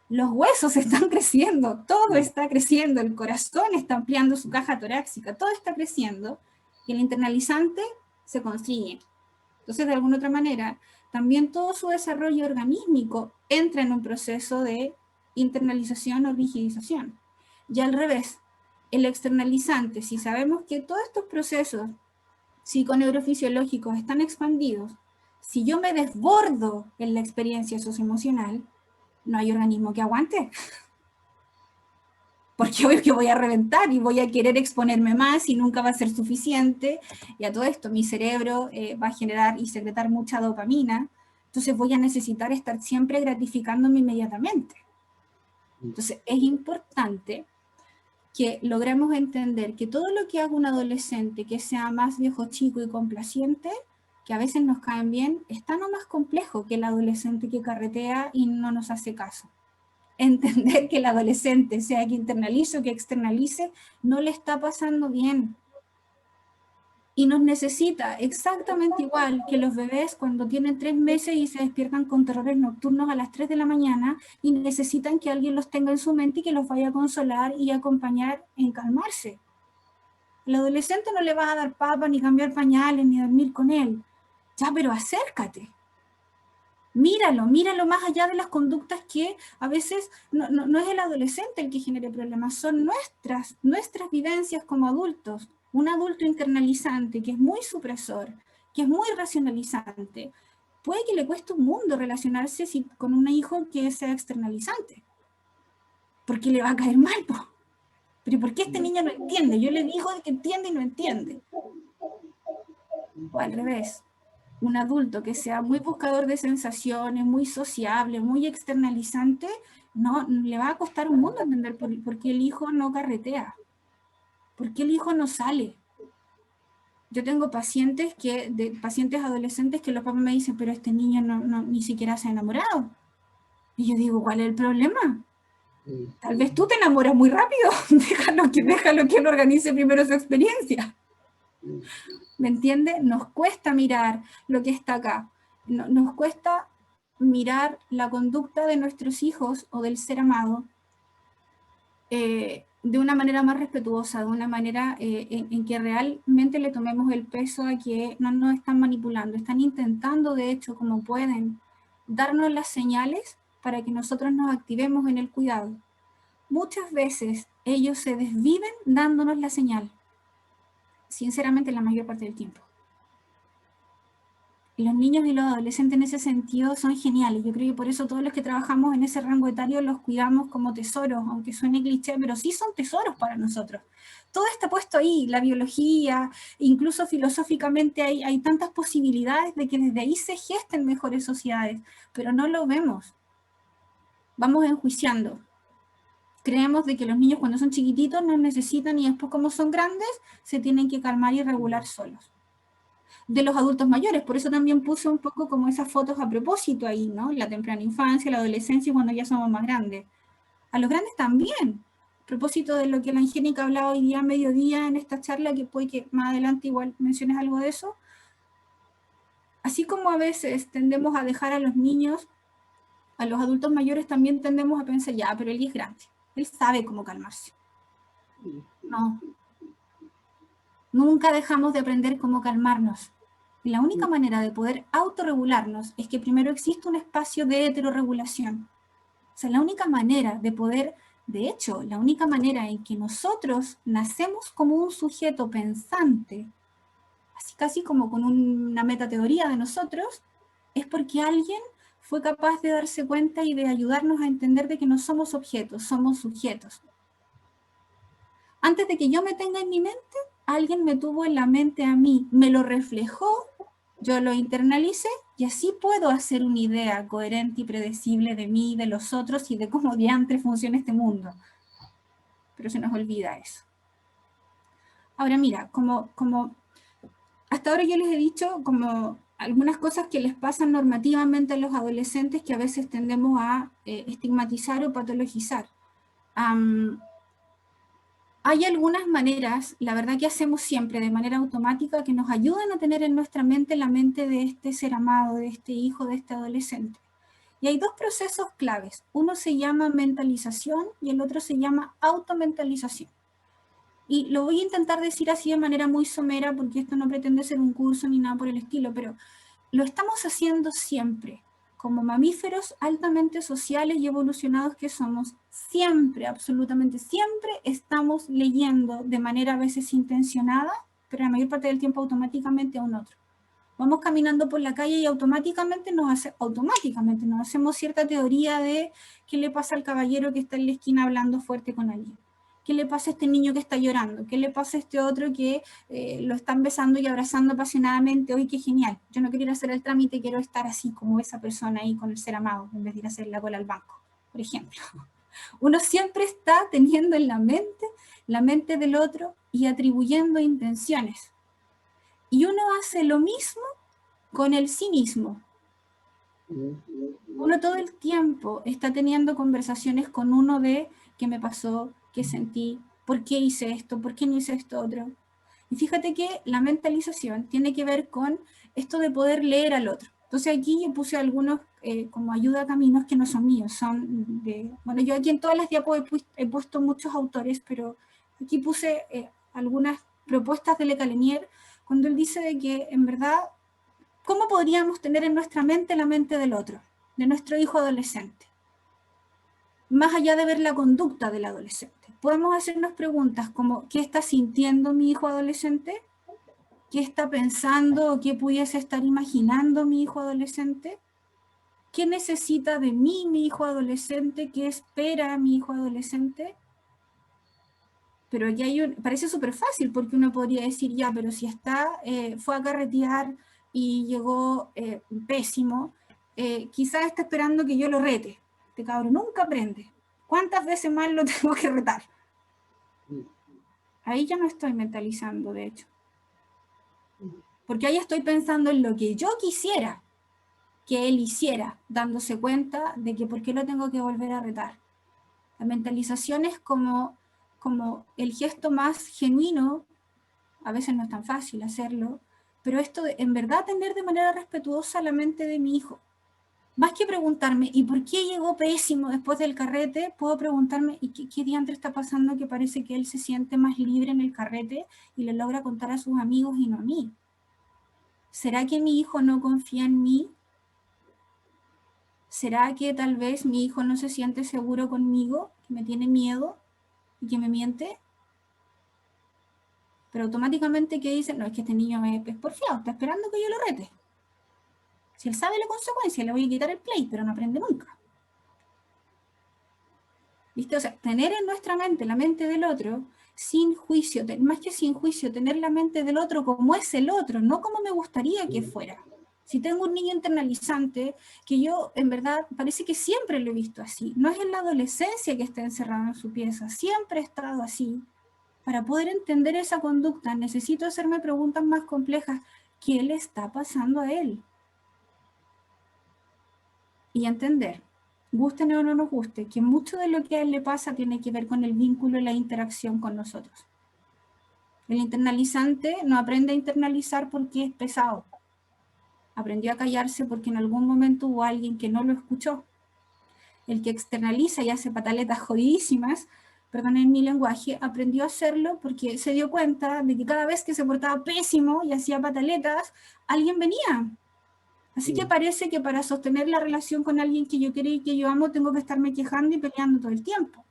Los huesos están creciendo, todo está creciendo, el corazón está ampliando su caja torácica, todo está creciendo, y el internalizante se constriñe. Entonces, de alguna otra manera, también todo su desarrollo organísmico entra en un proceso de internalización o rigidización. Y al revés, el externalizante, si sabemos que todos estos procesos psiconeurofisiológicos están expandidos, si yo me desbordo en la experiencia socioemocional, no hay organismo que aguante. Porque obvio que voy a reventar y voy a querer exponerme más y nunca va a ser suficiente. Y a todo esto, mi cerebro va a generar y secretar mucha dopamina. Entonces voy a necesitar estar siempre gratificándome inmediatamente. Entonces es importante que logremos entender que todo lo que haga un adolescente que sea más viejo chico y complaciente, que a veces nos caen bien, es tan o más complejo que el adolescente que carretea y no nos hace caso. Entender que el adolescente, sea que internalice o que externalice, no le está pasando bien. Y nos necesita exactamente igual que los bebés cuando tienen 3 meses y se despiertan con terrores nocturnos a las 3 de la mañana y necesitan que alguien los tenga en su mente y que los vaya a consolar y acompañar en calmarse. Al adolescente no le vas a dar papa, ni cambiar pañales, ni dormir con él. Ya, pero acércate. Míralo más allá de las conductas que a veces no es el adolescente el que genere problemas, son nuestras vivencias como adultos. Un adulto internalizante que es muy supresor, que es muy racionalizante, puede que le cueste un mundo relacionarse con un hijo que sea externalizante, porque le va a caer mal. Pero ¿por qué este niño no entiende? Yo le digo que entiende y no entiende. O al revés. Un adulto que sea muy buscador de sensaciones, muy sociable, muy externalizante, no le va a costar un mundo entender por qué el hijo no carretea, por qué el hijo no sale. Yo tengo pacientes adolescentes que los papás me dicen, pero este niño ni siquiera se ha enamorado. Y yo digo, ¿cuál es el problema? Tal vez tú te enamoras muy rápido, déjalo que él organice primero su experiencia. ¿Me entiende? Nos cuesta mirar lo que está acá. Nos cuesta mirar la conducta de nuestros hijos o del ser amado de una manera más respetuosa, de una manera en que realmente le tomemos el peso a que no nos están manipulando, están intentando, de hecho, como pueden, darnos las señales para que nosotros nos activemos en el cuidado. Muchas veces ellos se desviven dándonos la señal, sinceramente la mayor parte del tiempo. Y los niños y los adolescentes en ese sentido son geniales. Yo creo que por eso todos los que trabajamos en ese rango etario los cuidamos como tesoros, aunque suene cliché, pero sí son tesoros para nosotros. Todo está puesto ahí, la biología, incluso filosóficamente hay tantas posibilidades de que desde ahí se gesten mejores sociedades, pero no lo vemos. Vamos enjuiciando. Creemos de que los niños cuando son chiquititos no necesitan y después como son grandes se tienen que calmar y regular solos. De los adultos mayores, por eso también puse un poco como esas fotos a propósito ahí, ¿no? La temprana infancia, la adolescencia y cuando ya somos más grandes. A los grandes también. A propósito de lo que la Angélica hablaba hoy día a mediodía en esta charla, que puede que más adelante igual menciones algo de eso. Así como a veces tendemos a dejar a los niños, a los adultos mayores también tendemos a pensar, ya, pero él es grande, él sabe cómo calmarse. No. Nunca dejamos de aprender cómo calmarnos. Y la única manera de poder autorregularnos es que primero existe un espacio de heterorregulación. O sea, la única manera de poder, de hecho, la única manera en que nosotros nacemos como un sujeto pensante, así casi como con una metateoría de nosotros, es porque alguien fue capaz de darse cuenta y de ayudarnos a entender de que no somos objetos, somos sujetos. Antes de que yo me tenga en mi mente, alguien me tuvo en la mente a mí, me lo reflejó, yo lo internalicé y así puedo hacer una idea coherente y predecible de mí, de los otros y de cómo diantre funciona este mundo. Pero se nos olvida eso. Ahora mira, como hasta ahora yo les he dicho como algunas cosas que les pasan normativamente a los adolescentes que a veces tendemos a estigmatizar o patologizar. Hay algunas maneras, la verdad que hacemos siempre de manera automática, que nos ayudan a tener en nuestra mente la mente de este ser amado, de este hijo, de este adolescente. Y hay dos procesos claves. Uno se llama mentalización y el otro se llama automentalización. Y lo voy a intentar decir así de manera muy somera porque esto no pretende ser un curso ni nada por el estilo, pero lo estamos haciendo siempre. Como mamíferos altamente sociales y evolucionados que somos, siempre, absolutamente siempre, estamos leyendo de manera a veces intencionada, pero la mayor parte del tiempo automáticamente a un otro. Vamos caminando por la calle y automáticamente nos hacemos cierta teoría de qué le pasa al caballero que está en la esquina hablando fuerte con alguien. ¿Qué le pasa a este niño que está llorando? ¿Qué le pasa a este otro que lo están besando y abrazando apasionadamente? ¡Uy, qué genial! Yo no quiero ir a hacer el trámite, quiero estar así como esa persona ahí con el ser amado, en vez de ir a hacer la cola al banco, por ejemplo. Uno siempre está teniendo en la mente del otro y atribuyendo intenciones. Y uno hace lo mismo con el sí mismo. Uno todo el tiempo está teniendo conversaciones con uno de qué me pasó, qué sentí, por qué hice esto, por qué no hice esto otro. Y fíjate que la mentalización tiene que ver con esto de poder leer al otro. Entonces aquí yo puse algunos como ayuda a caminos que no son míos, son de... Bueno, yo aquí en todas las diapos he puesto muchos autores, pero aquí puse algunas propuestas de Le Calenier, cuando él dice de que en verdad, ¿cómo podríamos tener en nuestra mente la mente del otro, de nuestro hijo adolescente? Más allá de ver la conducta del adolescente. Podemos hacernos preguntas como, ¿qué está sintiendo mi hijo adolescente? ¿Qué está pensando o qué pudiese estar imaginando mi hijo adolescente? ¿Qué necesita de mí mi hijo adolescente? ¿Qué espera mi hijo adolescente? Pero aquí parece súper fácil porque uno podría decir, ya, pero si fue a carretear y llegó pésimo, quizás está esperando que yo lo rete. este cabro nunca aprende. ¿Cuántas veces más lo tengo que retar? Ahí ya no estoy mentalizando, de hecho. Porque ahí estoy pensando en lo que yo quisiera que él hiciera, dándose cuenta de que por qué lo tengo que volver a retar. La mentalización es como el gesto más genuino, a veces no es tan fácil hacerlo, pero esto de en verdad atender de manera respetuosa la mente de mi hijo. Más que preguntarme, ¿y por qué llegó pésimo después del carrete? Puedo preguntarme, ¿y qué diantre está pasando que parece que él se siente más libre en el carrete y le logra contar a sus amigos y no a mí? ¿Será que mi hijo no confía en mí? ¿Será que tal vez mi hijo no se siente seguro conmigo, que me tiene miedo y que me miente? Pero automáticamente, ¿qué dicen? No, es que este niño es porfiado, está esperando que yo lo rete. Si él sabe la consecuencia, le voy a quitar el play, pero no aprende nunca. ¿Viste? O sea, tener en nuestra mente la mente del otro sin juicio, más que sin juicio, tener la mente del otro como es el otro, no como me gustaría que fuera. Si tengo un niño internalizante, que yo en verdad parece que siempre lo he visto así, no es en la adolescencia que está encerrado en su pieza, siempre he estado así. Para poder entender esa conducta, necesito hacerme preguntas más complejas. ¿Qué le está pasando a él? Y entender, guste o no nos guste, que mucho de lo que a él le pasa tiene que ver con el vínculo y la interacción con nosotros. El internalizante no aprende a internalizar porque es pesado. Aprendió a callarse porque en algún momento hubo alguien que no lo escuchó. El que externaliza y hace pataletas jodidísimas, perdonen mi lenguaje, aprendió a hacerlo porque se dio cuenta de que cada vez que se portaba pésimo y hacía pataletas, alguien venía. Así que parece que para sostener la relación con alguien que yo quiero y que yo amo, tengo que estarme quejando y peleando todo el tiempo.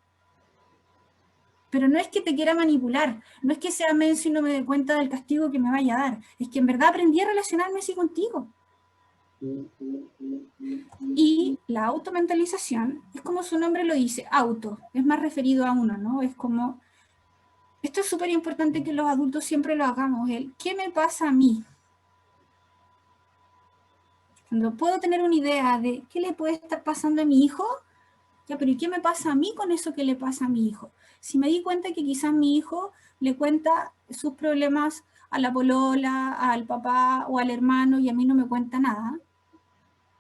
Pero no es que te quiera manipular, no es que sea menso y no me dé cuenta del castigo que me vaya a dar, es que en verdad aprendí a relacionarme así contigo. Y la automentalización es como su nombre lo dice, auto, es más referido a uno, ¿no? Es como, esto es súper importante que los adultos siempre lo hagamos, el ¿qué me pasa a mí? Cuando puedo tener una idea de qué le puede estar pasando a mi hijo, ya, pero ¿y qué me pasa a mí con eso que le pasa a mi hijo? Si me di cuenta que quizás mi hijo le cuenta sus problemas a la polola, al papá o al hermano y a mí no me cuenta nada,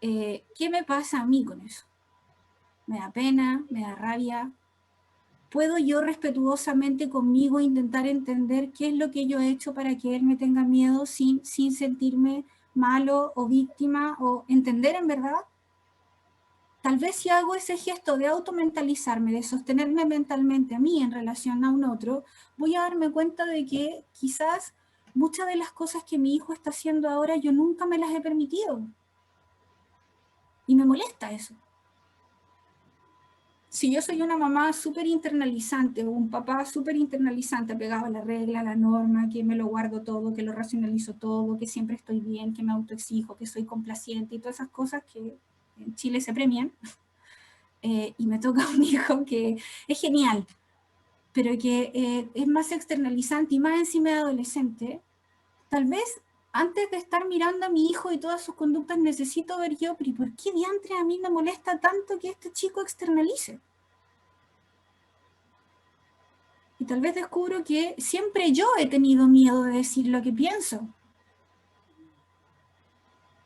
¿qué me pasa a mí con eso? ¿Me da pena? ¿Me da rabia? ¿Puedo yo respetuosamente conmigo intentar entender qué es lo que yo he hecho para que él me tenga miedo sin sentirme malo o víctima o entender en verdad? Tal vez si hago ese gesto de automentalizarme, de sostenerme mentalmente a mí en relación a un otro, voy a darme cuenta de que quizás muchas de las cosas que mi hijo está haciendo ahora yo nunca me las he permitido. Y me molesta eso. Si yo soy una mamá súper internalizante o un papá súper internalizante, apegado a la regla, a la norma, que me lo guardo todo, que lo racionalizo todo, que siempre estoy bien, que me autoexijo, que soy complaciente y todas esas cosas que en Chile se premian, y me toca un hijo que es genial, pero que es más externalizante y más encima de adolescente, tal vez antes de estar mirando a mi hijo y todas sus conductas necesito ver yo, pero ¿por qué diantre a mí me molesta tanto que este chico externalice? Y tal vez descubro que siempre yo he tenido miedo de decir lo que pienso.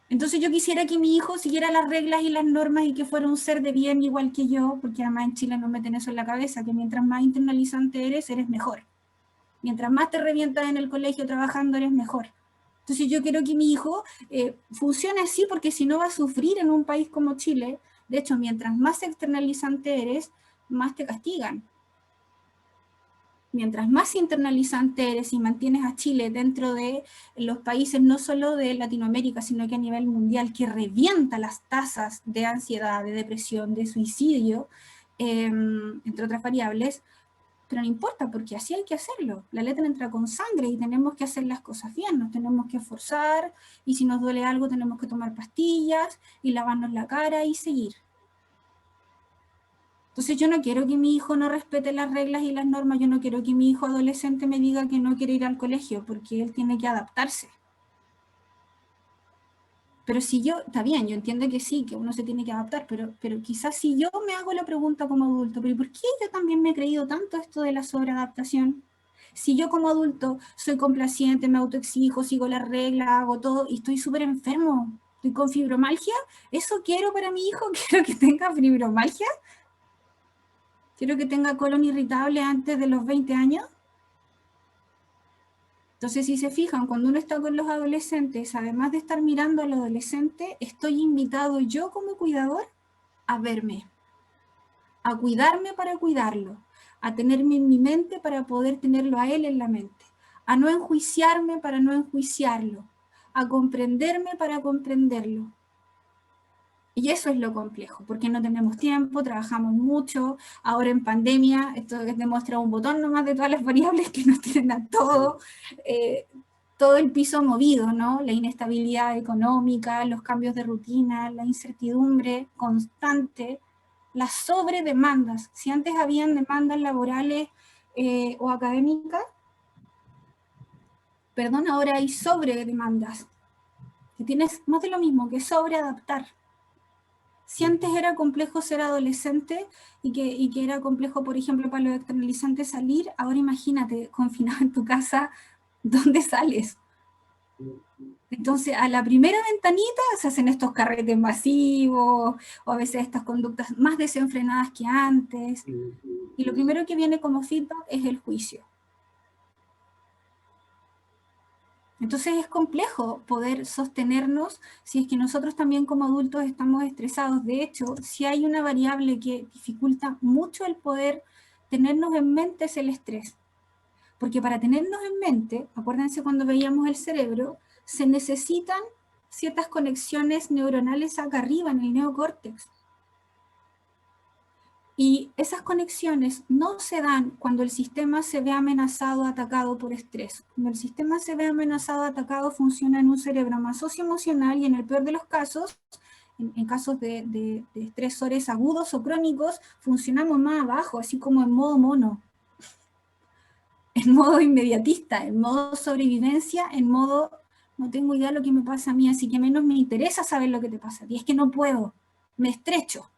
Entonces yo quisiera que mi hijo siguiera las reglas y las normas y que fuera un ser de bien igual que yo, porque además en Chile nos meten eso en la cabeza, que mientras más internalizante eres mejor. Mientras más te revientas en el colegio trabajando, eres mejor. Entonces yo quiero que mi hijo funcione así, porque si no va a sufrir en un país como Chile. De hecho, mientras más externalizante eres, más te castigan. Mientras más internalizante eres y mantienes a Chile dentro de los países no solo de Latinoamérica, sino que a nivel mundial, que revienta las tasas de ansiedad, de depresión, de suicidio, entre otras variables, pero no importa, porque así hay que hacerlo. La letra entra con sangre y tenemos que hacer las cosas bien, nos tenemos que esforzar, y si nos duele algo tenemos que tomar pastillas y lavarnos la cara y seguir. Entonces yo no quiero que mi hijo no respete las reglas y las normas, yo no quiero que mi hijo adolescente me diga que no quiere ir al colegio, porque él tiene que adaptarse. Pero si yo, está bien, yo entiendo que sí, que uno se tiene que adaptar, pero quizás si yo me hago la pregunta como adulto, ¿pero por qué yo también me he creído tanto esto de la sobreadaptación? Si yo como adulto soy complaciente, me autoexijo, sigo las reglas, hago todo y estoy súper enfermo, estoy con fibromialgia, ¿eso quiero para mi hijo? ¿Quiero que tenga fibromialgia? ¿Quiero que tenga colon irritable antes de los 20 años? Entonces, si se fijan, cuando uno está con los adolescentes, además de estar mirando al adolescente, estoy invitado yo como cuidador a verme, a cuidarme para cuidarlo, a tenerme en mi mente para poder tenerlo a él en la mente, a no enjuiciarme para no enjuiciarlo, a comprenderme para comprenderlo. Y eso es lo complejo, porque no tenemos tiempo, trabajamos mucho, ahora en pandemia, esto es demostrar un botón nomás de todas las variables que nos tienen a todo, todo el piso movido, ¿no? La inestabilidad económica, los cambios de rutina, la incertidumbre constante, las sobredemandas. Si antes habían demandas laborales o académicas, perdón, ahora hay sobredemandas. Que tienes más de lo mismo que sobreadaptar. Si antes era complejo ser adolescente y que era complejo, por ejemplo, para los externalizantes salir, ahora imagínate, confinado en tu casa, ¿dónde sales? Entonces, a la primera ventanita se hacen estos carretes masivos, o a veces estas conductas más desenfrenadas que antes, y lo primero que viene como feedback es el juicio. Entonces es complejo poder sostenernos si es que nosotros también como adultos estamos estresados. De hecho, si hay una variable que dificulta mucho el poder tenernos en mente es el estrés. Porque para tenernos en mente, acuérdense cuando veíamos el cerebro, se necesitan ciertas conexiones neuronales acá arriba en el neocórtex. Y esas conexiones no se dan cuando el sistema se ve amenazado, atacado por estrés. Cuando el sistema se ve amenazado, atacado, funciona en un cerebro más socioemocional y en el peor de los casos, en casos de estresores agudos o crónicos, funcionamos más abajo, así como en modo mono, en modo inmediatista, en modo sobrevivencia, en modo no tengo idea de lo que me pasa a mí, así que menos me interesa saber lo que te pasa a ti, es que no puedo, me estrecho.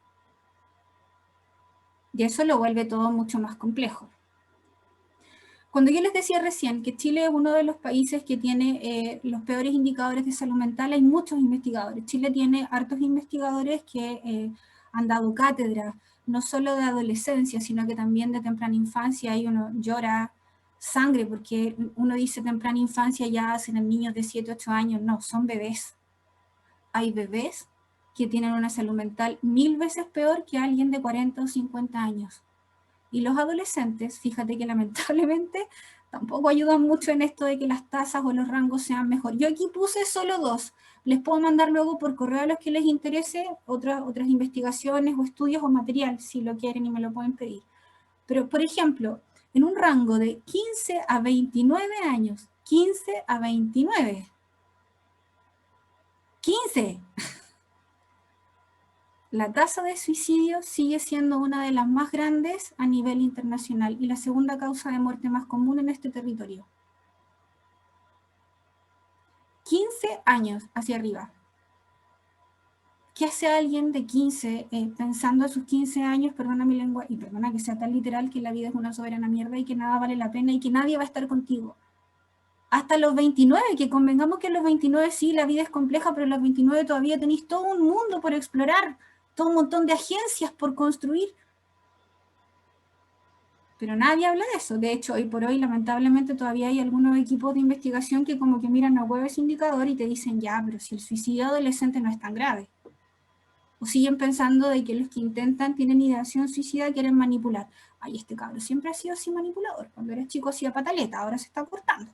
Y eso lo vuelve todo mucho más complejo. Cuando yo les decía recién que Chile es uno de los países que tiene los peores indicadores de salud mental, hay muchos investigadores. Chile tiene hartos investigadores que han dado cátedra, no solo de adolescencia, sino que también de temprana infancia, y uno llora sangre, porque uno dice temprana infancia ya hacen en niños de 7, 8 años, no, son bebés. Hay bebés que tienen una salud mental 1000 veces peor que alguien de 40 o 50 años. Y los adolescentes, fíjate que lamentablemente tampoco ayudan mucho en esto de que las tasas o los rangos sean mejor. Yo aquí puse solo 2. Les puedo mandar luego por correo a los que les interese otras investigaciones o estudios o material, si lo quieren y me lo pueden pedir. Pero, por ejemplo, en un rango de 15 a 29 años, 15 a 29, 15, la tasa de suicidio sigue siendo una de las más grandes a nivel internacional y la segunda causa de muerte más común en este territorio. 15 años hacia arriba. ¿Qué hace alguien de 15 pensando a sus 15 años, perdona mi lengua, y perdona que sea tan literal, que la vida es una soberana mierda y que nada vale la pena y que nadie va a estar contigo? Hasta los 29, que convengamos que a los 29 sí, la vida es compleja, pero a los 29 todavía tenéis todo un mundo por explorar, todo un montón de agencias por construir. Pero nadie habla de eso. De hecho, hoy por hoy, lamentablemente, todavía hay algunos equipos de investigación que como que miran a huevo ese indicador y te dicen, ya, pero si el suicidio adolescente no es tan grave. O siguen pensando de que los que intentan, tienen ideación suicida, quieren manipular. Ay, este cabro siempre ha sido así manipulador. Cuando era chico hacía pataleta, ahora se está cortando.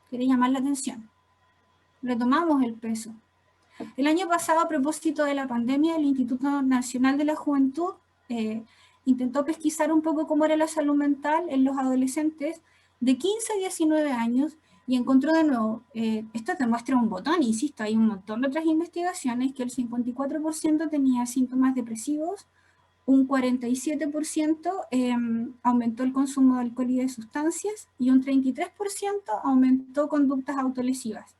Quiere llamar la atención. Retomamos el peso. El año pasado, a propósito de la pandemia, el Instituto Nacional de la Juventud intentó pesquisar un poco cómo era la salud mental en los adolescentes de 15 a 19 años y encontró de nuevo, esto te muestra un botón, insisto, hay un montón de otras investigaciones, que el 54% tenía síntomas depresivos, un 47% aumentó el consumo de alcohol y de sustancias y un 33% aumentó conductas autolesivas.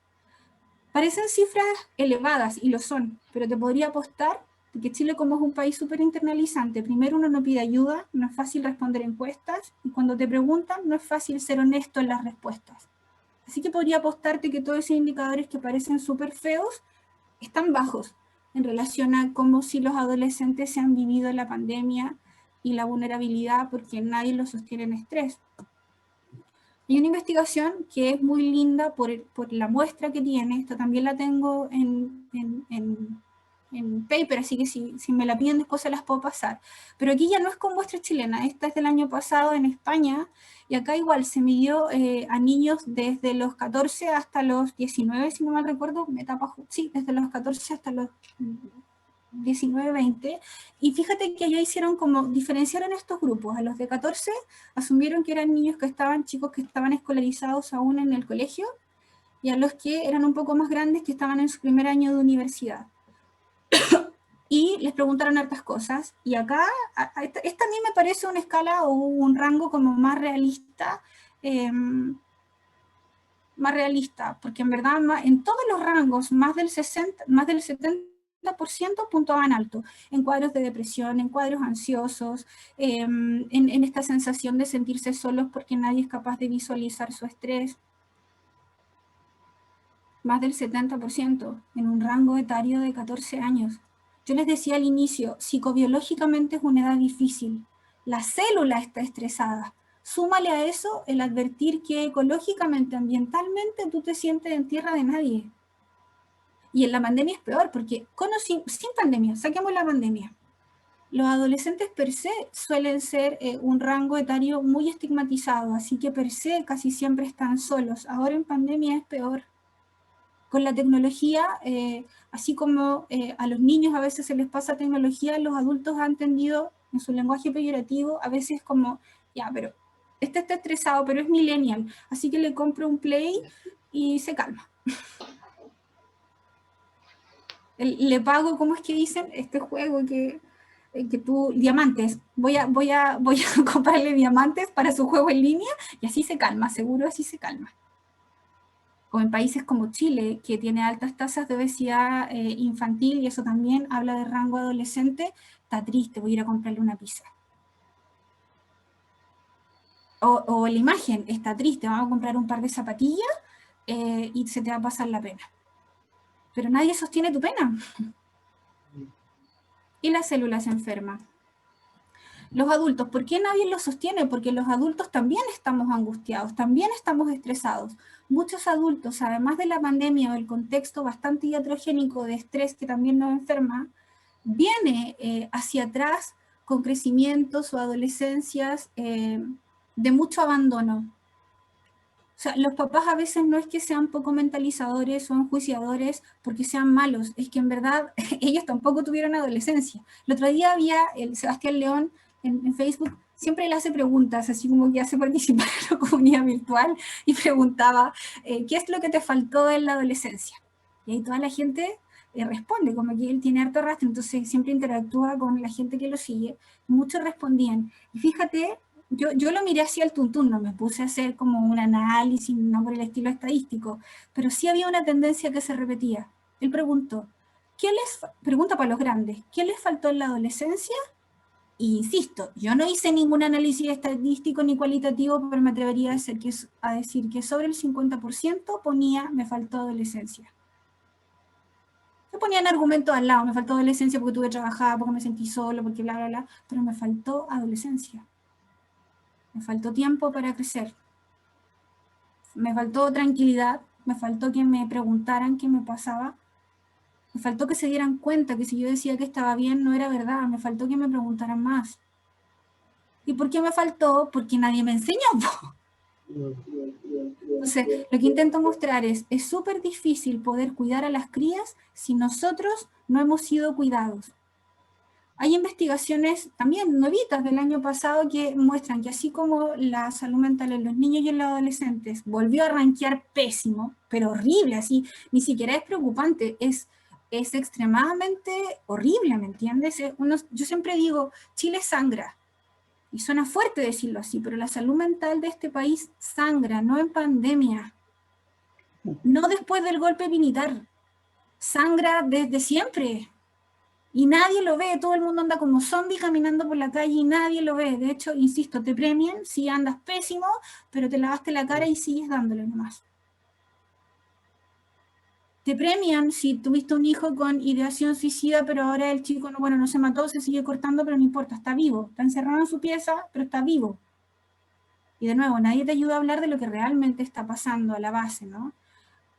Parecen cifras elevadas, y lo son, pero te podría apostar que Chile, como es un país súper internalizante, primero uno no pide ayuda, no es fácil responder encuestas, y cuando te preguntan no es fácil ser honesto en las respuestas. Así que podría apostarte que todos esos indicadores que parecen súper feos están bajos en relación a cómo si los adolescentes se han vivido la pandemia y la vulnerabilidad, porque nadie lo sostiene en estrés. Hay una investigación que es muy linda por la muestra que tiene, esta también la tengo en paper, así que si me la piden después se las puedo pasar. Pero aquí ya no es con muestra chilena, esta es del año pasado en España, y acá igual se midió a niños desde los 14 hasta los 19, si no mal recuerdo, sí, desde los 14 hasta los 19, 20, y fíjate que allá hicieron como, diferenciaron estos grupos, a los de 14 asumieron que eran niños chicos que estaban escolarizados aún en el colegio, y a los que eran un poco más grandes que estaban en su primer año de universidad. Y les preguntaron hartas cosas, y acá, esta a mí me parece una escala o un rango como más realista, porque en verdad en todos los rangos más del 70% puntuaban alto, en cuadros de depresión, en cuadros ansiosos, en esta sensación de sentirse solos porque nadie es capaz de visualizar su estrés. Más del 70% en un rango etario de 14 años. Yo les decía al inicio, psicobiológicamente es una edad difícil. La célula está estresada. Súmale a eso el advertir que ecológicamente, ambientalmente, tú te sientes en tierra de nadie. Y en la pandemia es peor, porque sin pandemia, saquemos la pandemia. Los adolescentes per se suelen ser un rango etario muy estigmatizado, así que per se casi siempre están solos. Ahora en pandemia es peor. Con la tecnología, así como a los niños a veces se les pasa tecnología, los adultos han tendido en su lenguaje peyorativo a veces como, ya, pero este está estresado, pero es millennial, así que le compro un Play y se calma. Le pago, ¿cómo es que dicen? Este juego que tú, diamantes, voy a comprarle diamantes para su juego en línea y así se calma, seguro así se calma. O en países como Chile, que tiene altas tasas de obesidad infantil, y eso también habla de rango adolescente, está triste, voy a ir a comprarle una pizza. O la imagen, está triste, vamos a comprar un par de zapatillas y se te va a pasar la pena. Pero nadie sostiene tu pena. Y la célula se enferma. Los adultos, ¿por qué nadie los sostiene? Porque los adultos también estamos angustiados, también estamos estresados. Muchos adultos, además de la pandemia o el contexto bastante iatrogénico de estrés que también nos enferma, viene hacia atrás con crecimientos o adolescencias de mucho abandono. O sea, los papás a veces no es que sean poco mentalizadores o enjuiciadores porque sean malos, es que en verdad ellos tampoco tuvieron adolescencia. El otro día había el Sebastián León en Facebook, siempre le hace preguntas, así como que hace participar en la comunidad virtual, y preguntaba, ¿qué es lo que te faltó en la adolescencia? Y ahí toda la gente responde, como que él tiene harto rastro, entonces siempre interactúa con la gente que lo sigue. Muchos respondían. Y fíjate, yo lo miré así al tuntún, no me puse a hacer como un análisis, no por el estilo estadístico, pero sí había una tendencia que se repetía. Él preguntó, pregunta para los grandes, ¿qué les faltó en la adolescencia? Y insisto, yo no hice ningún análisis estadístico ni cualitativo, pero me atrevería a decir que sobre el 50% ponía, me faltó adolescencia. Se ponían argumentos al lado, me faltó adolescencia porque tuve que trabajar, porque me sentí solo, porque bla, bla, bla, pero me faltó adolescencia. Me faltó tiempo para crecer. Me faltó tranquilidad, me faltó que me preguntaran qué me pasaba. Me faltó que se dieran cuenta que si yo decía que estaba bien no era verdad, me faltó que me preguntaran más. ¿Y por qué me faltó? Porque nadie me enseñó. Entonces, lo que intento mostrar es súper difícil poder cuidar a las crías si nosotros no hemos sido cuidados. Hay investigaciones también nuevitas del año pasado que muestran que así como la salud mental en los niños y en los adolescentes volvió a rankear pésimo, pero horrible, así, ni siquiera es preocupante, es extremadamente horrible, ¿me entiendes? Yo siempre digo, Chile sangra, y suena fuerte decirlo así, pero la salud mental de este país sangra, no en pandemia. no después del golpe militar. Sangra desde siempre. Y nadie lo ve, todo el mundo anda como zombie caminando por la calle y nadie lo ve. De hecho, insisto, te premian si andas pésimo, pero te lavaste la cara y sigues dándole nomás. Te premian si tuviste un hijo con ideación suicida, pero ahora el chico no se mató, se sigue cortando, pero no importa, está vivo. Está encerrado en su pieza, pero está vivo. Y de nuevo, nadie te ayuda a hablar de lo que realmente está pasando a la base, ¿no?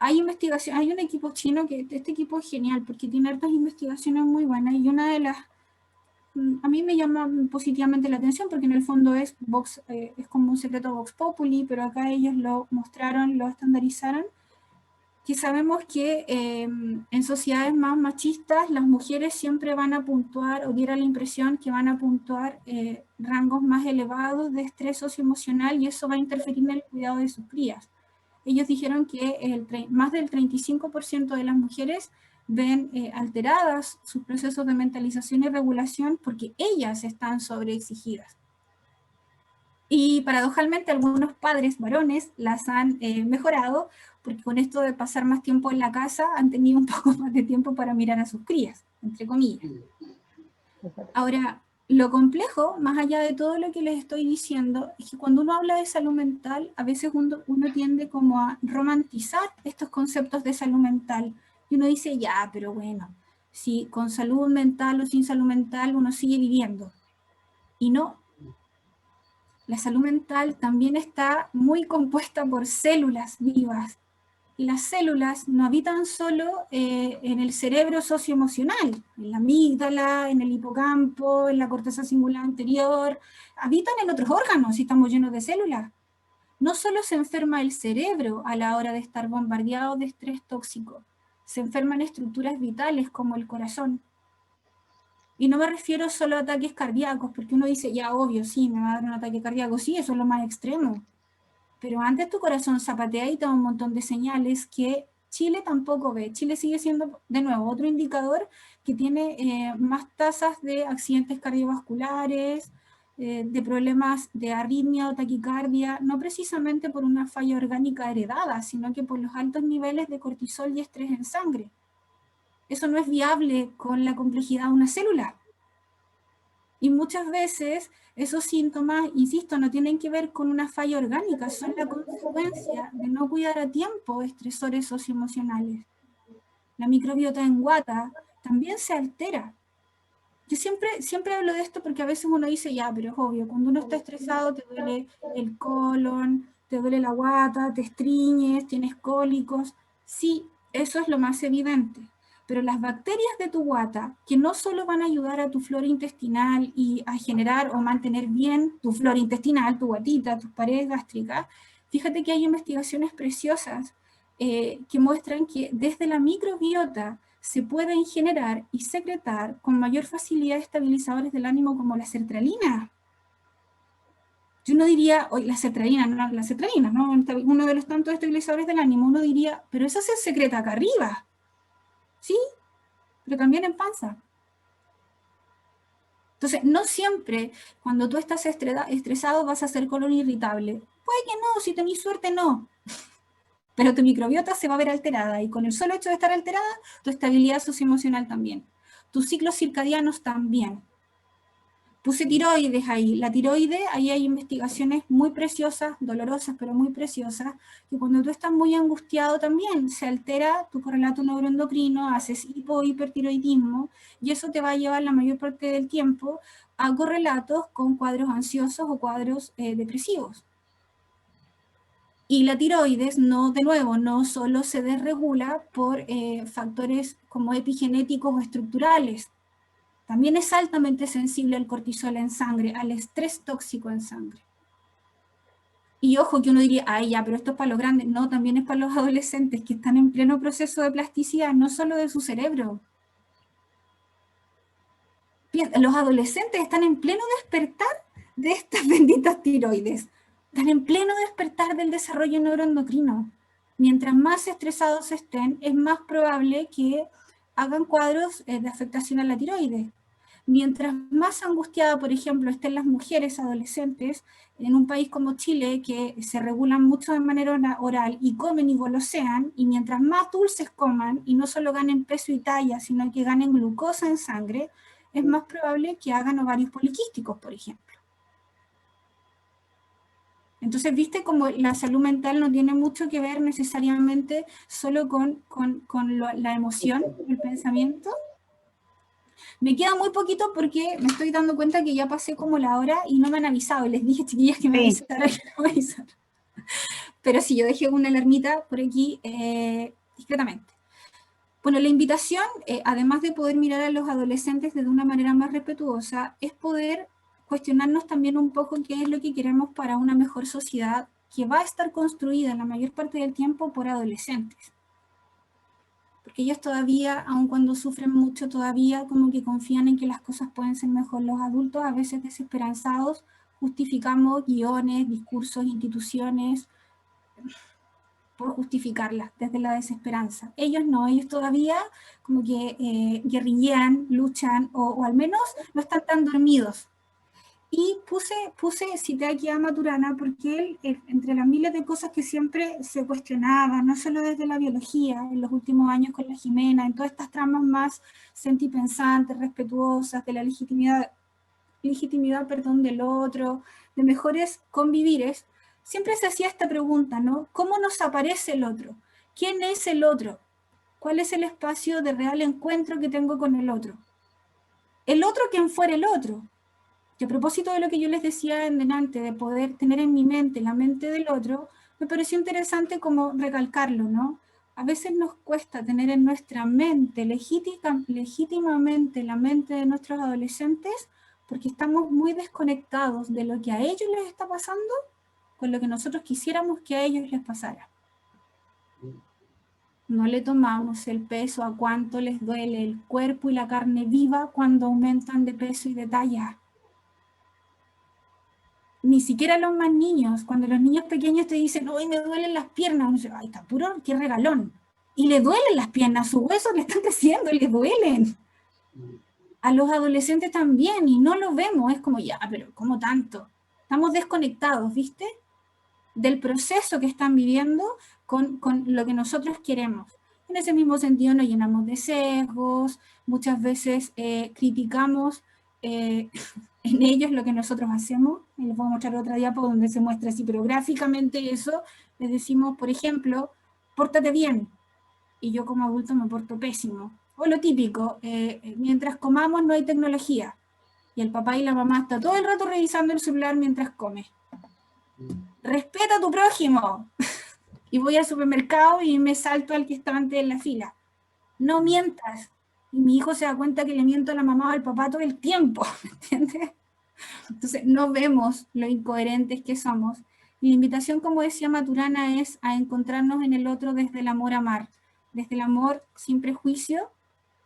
Hay investigación, hay un equipo chino que este equipo es genial porque tiene hartas investigaciones muy buenas y una de las a mí me llama positivamente la atención porque en el fondo es como un secreto Vox Populi, pero acá ellos lo mostraron, lo estandarizaron, que sabemos que en sociedades más machistas las mujeres siempre van a puntuar, o diera la impresión que van a puntuar rangos más elevados de estrés socioemocional y eso va a interferir en el cuidado de sus crías. Ellos dijeron que más del 35% de las mujeres ven alteradas sus procesos de mentalización y regulación porque ellas están sobreexigidas. Y paradojalmente algunos padres varones las han mejorado porque con esto de pasar más tiempo en la casa han tenido un poco más de tiempo para mirar a sus crías, entre comillas. Ahora, lo complejo, más allá de todo lo que les estoy diciendo, es que cuando uno habla de salud mental, a veces uno tiende como a romantizar estos conceptos de salud mental. Y uno dice, ya, pero bueno, si con salud mental o sin salud mental uno sigue viviendo. Y no. La salud mental también está muy compuesta por células vivas. Y las células no habitan solo en el cerebro socioemocional, en la amígdala, en el hipocampo, en la corteza cingulada anterior, habitan en otros órganos y estamos llenos de células. No solo se enferma el cerebro a la hora de estar bombardeado de estrés tóxico, se enferman estructuras vitales como el corazón. Y no me refiero solo a ataques cardíacos, porque uno dice, ya obvio, sí, me va a dar un ataque cardíaco, sí, eso es lo más extremo. Pero antes tu corazón zapatea y te da un montón de señales que Chile tampoco ve. Chile sigue siendo, de nuevo, otro indicador que tiene más tasas de accidentes cardiovasculares, de problemas de arritmia o taquicardia, no precisamente por una falla orgánica heredada, sino que por los altos niveles de cortisol y estrés en sangre. Eso no es viable con la complejidad de una célula. Y muchas veces esos síntomas, insisto, no tienen que ver con una falla orgánica, son la consecuencia de no cuidar a tiempo estresores socioemocionales. La microbiota en guata también se altera. Yo siempre hablo de esto porque a veces uno dice, ya, pero es obvio, cuando uno está estresado te duele el colon, te duele la guata, te estriñes, tienes cólicos. Sí, eso es lo más evidente. Pero las bacterias de tu guata, que no solo van a ayudar a tu flora intestinal y a generar o mantener bien tu flora intestinal, tu guatita, tus paredes gástricas, fíjate que hay investigaciones preciosas que muestran que desde la microbiota se pueden generar y secretar con mayor facilidad estabilizadores del ánimo como la sertralina. Yo no diría, oye, la sertralina, ¿no? Uno de los tantos estabilizadores del ánimo, uno diría, pero eso se secreta acá arriba. Sí, pero también en panza. Entonces, no siempre cuando tú estás estresado vas a ser colon irritable. Puede que no, si tenés suerte no. Pero tu microbiota se va a ver alterada y con el solo hecho de estar alterada, tu estabilidad socioemocional también. Tus ciclos circadianos también. Puse tiroides ahí. La tiroide, ahí hay investigaciones muy preciosas, dolorosas, pero muy preciosas, que cuando tú estás muy angustiado también se altera tu correlato neuroendocrino, haces hipohipertiroidismo, y eso te va a llevar la mayor parte del tiempo a correlatos con cuadros ansiosos o cuadros depresivos. Y la tiroides, de nuevo, no solo se desregula por factores como epigenéticos o estructurales, también es altamente sensible al cortisol en sangre, al estrés tóxico en sangre. Y ojo que uno diría, ay ya, pero esto es para los grandes. No, también es para los adolescentes que están en pleno proceso de plasticidad, no solo de su cerebro. Los adolescentes están en pleno despertar de estas benditas tiroides. Están en pleno despertar del desarrollo neuroendocrino. Mientras más estresados estén, es más probable que hagan cuadros de afectación a la tiroides. mientras más angustiada, por ejemplo, estén las mujeres adolescentes en un país como Chile, que se regulan mucho de manera oral y comen y golosean, y mientras más dulces coman, y no solo ganen peso y talla, sino que ganen glucosa en sangre, es más probable que hagan ovarios poliquísticos, por ejemplo. Entonces, viste como la salud mental no tiene mucho que ver necesariamente solo con la emoción, el pensamiento. Me queda muy poquito porque me estoy dando cuenta que ya pasé como la hora y no me han avisado. Les dije, chiquillas, que me avisaran. Pero sí, yo dejé una alarmita por aquí discretamente. Bueno, la invitación, además de poder mirar a los adolescentes de una manera más respetuosa, es poder cuestionarnos también un poco qué es lo que queremos para una mejor sociedad que va a estar construida la mayor parte del tiempo por adolescentes. Porque ellos todavía, aun cuando sufren mucho, todavía como que confían en que las cosas pueden ser mejor. Los adultos, a veces desesperanzados, justificamos guiones, discursos, instituciones, por justificarlas desde la desesperanza. Ellos no, ellos todavía como que guerrillean, luchan, o al menos no están tan dormidos. Y cité aquí a Maturana porque él, entre las miles de cosas que siempre se cuestionaban, no solo desde la biología, en los últimos años con la Jimena, en todas estas tramas más sentipensantes, respetuosas, de la legitimidad del otro, de mejores convivires, siempre se hacía esta pregunta, ¿no? ¿Cómo nos aparece el otro? ¿Quién es el otro? ¿Cuál es el espacio de real encuentro que tengo con el otro? El otro, quien fuera el otro. Y a propósito de lo que yo les decía en delante, de poder tener en mi mente la mente del otro, me pareció interesante como recalcarlo, ¿no? A veces nos cuesta tener en nuestra mente, legítimamente la mente de nuestros adolescentes, porque estamos muy desconectados de lo que a ellos les está pasando con lo que nosotros quisiéramos que a ellos les pasara. No le tomamos el peso a cuánto les duele el cuerpo y la carne viva cuando aumentan de peso y de talla. Ni siquiera los más niños, cuando los niños pequeños te dicen, hoy me duelen las piernas, uno dice, ay, está puro, qué regalón. Y le duelen las piernas, sus huesos le están creciendo, le duelen. A los adolescentes también, y no lo vemos, es como, ya, pero ¿cómo tanto? Estamos desconectados, ¿viste? Del proceso que están viviendo con lo que nosotros queremos. En ese mismo sentido nos llenamos de sesgos, muchas veces criticamos en ellos lo que nosotros hacemos. Y les voy a mostrar otra diapo donde se muestra así, pero gráficamente eso, les decimos, por ejemplo, pórtate bien, y yo como adulto me porto pésimo. O lo típico, mientras comamos no hay tecnología, y el papá y la mamá están todo el rato revisando el celular mientras come. Respeta a tu prójimo. Y voy al supermercado y me salto al que está antes en la fila. No mientas. Y mi hijo se da cuenta que le miento a la mamá o al papá todo el tiempo, ¿me entiendes? Entonces no vemos lo incoherentes que somos. Y la invitación, como decía Maturana, es a encontrarnos en el otro desde el amor a amar, desde el amor sin prejuicio,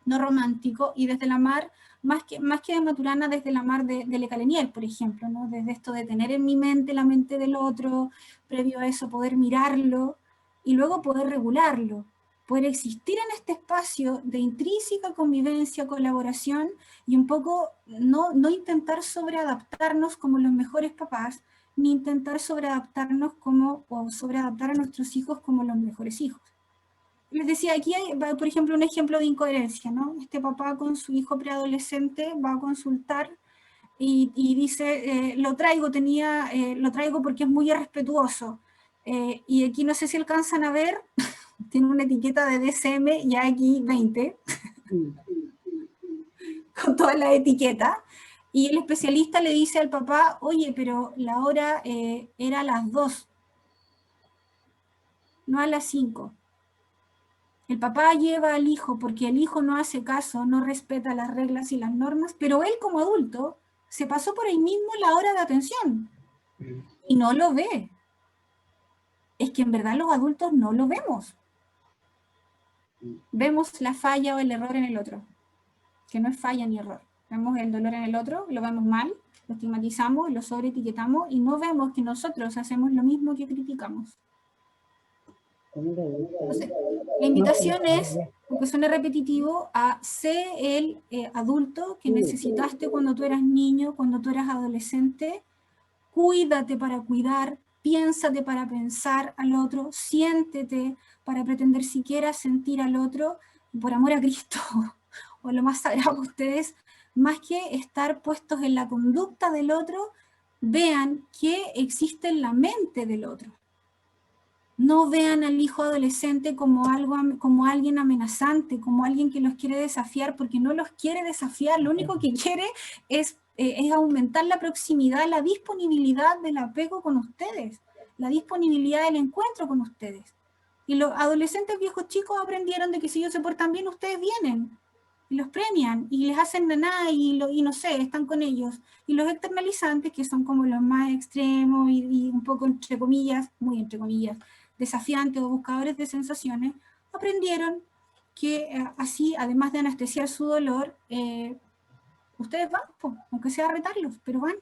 no romántico, y desde el amar, más que de Maturana, desde el amar de Le Calenier, por ejemplo, ¿no? Desde esto de tener en mi mente la mente del otro, previo a eso poder mirarlo, y luego poder regularlo, poder existir en este espacio de intrínseca convivencia, colaboración, y un poco no intentar sobreadaptarnos como los mejores papás, ni intentar sobreadaptarnos o sobreadaptar a nuestros hijos como los mejores hijos. Les decía, aquí hay, por ejemplo, un ejemplo de incoherencia, ¿no? Este papá con su hijo preadolescente va a consultar y dice, lo traigo porque es muy irrespetuoso. Y aquí no sé si alcanzan a ver, tiene una etiqueta de DSM, ya aquí 20, con toda la etiqueta. Y el especialista le dice al papá, oye, pero la hora era a las 2, no a las 5. El papá lleva al hijo porque el hijo no hace caso, no respeta las reglas y las normas, pero él como adulto se pasó por ahí mismo la hora de atención y no lo ve. Es que en verdad los adultos no lo vemos. Vemos la falla o el error en el otro, que no es falla ni error. Vemos el dolor en el otro, lo vemos mal, lo estigmatizamos, lo sobreetiquetamos y no vemos que nosotros hacemos lo mismo que criticamos. Entonces, la invitación es, aunque suene repetitivo, a ser el adulto que necesitaste cuando tú eras niño, cuando tú eras adolescente. Cuídate para cuidar, piénsate para pensar al otro, siéntete para pretender siquiera sentir al otro, por amor a Cristo, o lo más sagrado de ustedes, más que estar puestos en la conducta del otro, vean qué existe en la mente del otro. No vean al hijo adolescente como alguien amenazante, como alguien que los quiere desafiar, porque no los quiere desafiar, lo único que quiere es aumentar la proximidad, la disponibilidad del apego con ustedes, la disponibilidad del encuentro con ustedes. Y los adolescentes viejos chicos aprendieron de que si ellos se portan bien, ustedes vienen, y los premian, y les hacen nada, y no sé, están con ellos. Y los externalizantes, que son como los más extremos, y un poco entre comillas, muy entre comillas, desafiantes o buscadores de sensaciones, aprendieron que así, además de anestesiar su dolor, ustedes van, aunque sea a retarlos, pero van.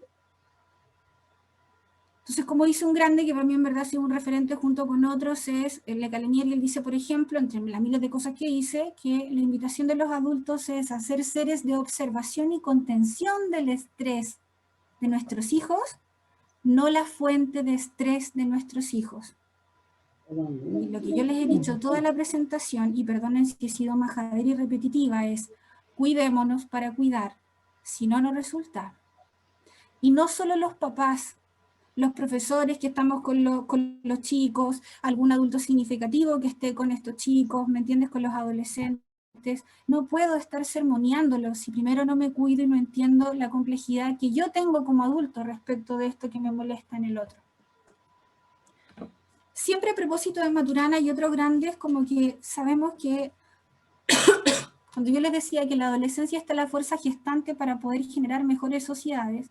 Entonces, como dice un grande, que para mí en verdad ha sido un referente junto con otros, es Le Calenier, y él dice, por ejemplo, entre las miles de cosas que dice, que la invitación de los adultos es hacer seres de observación y contención del estrés de nuestros hijos, no la fuente de estrés de nuestros hijos. Y lo que yo les he dicho toda la presentación, y perdonen si he sido majadera y repetitiva, es cuidémonos para cuidar, si no, no resulta. Y no solo los papás, los profesores que estamos con los chicos, algún adulto significativo que esté con estos chicos, ¿me entiendes? Con los adolescentes. No puedo estar sermoneándolos si primero no me cuido y no entiendo la complejidad que yo tengo como adulto respecto de esto que me molesta en el otro. Siempre a propósito de Maturana y otros grandes, como que sabemos que cuando yo les decía que la adolescencia está la fuerza gestante para poder generar mejores sociedades,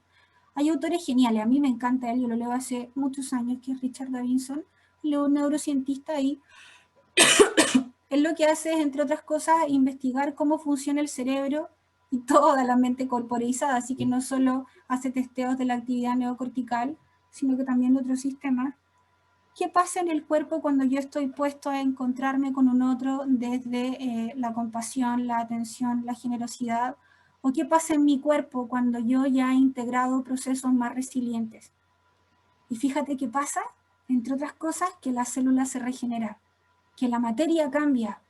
hay autores geniales, a mí me encanta él, yo lo leo hace muchos años, que es Richard Davidson, leo un neurocientista y él lo que hace es, entre otras cosas, investigar cómo funciona el cerebro y toda la mente corporeizada, así que no solo hace testeos de la actividad neocortical, sino que también de otros sistemas. ¿Qué pasa en el cuerpo cuando yo estoy puesto a encontrarme con un otro desde la compasión, la atención, la generosidad? ¿O qué pasa en mi cuerpo cuando yo ya he integrado procesos más resilientes? Y fíjate qué pasa, entre otras cosas, que la célula se regenera, que la materia cambia,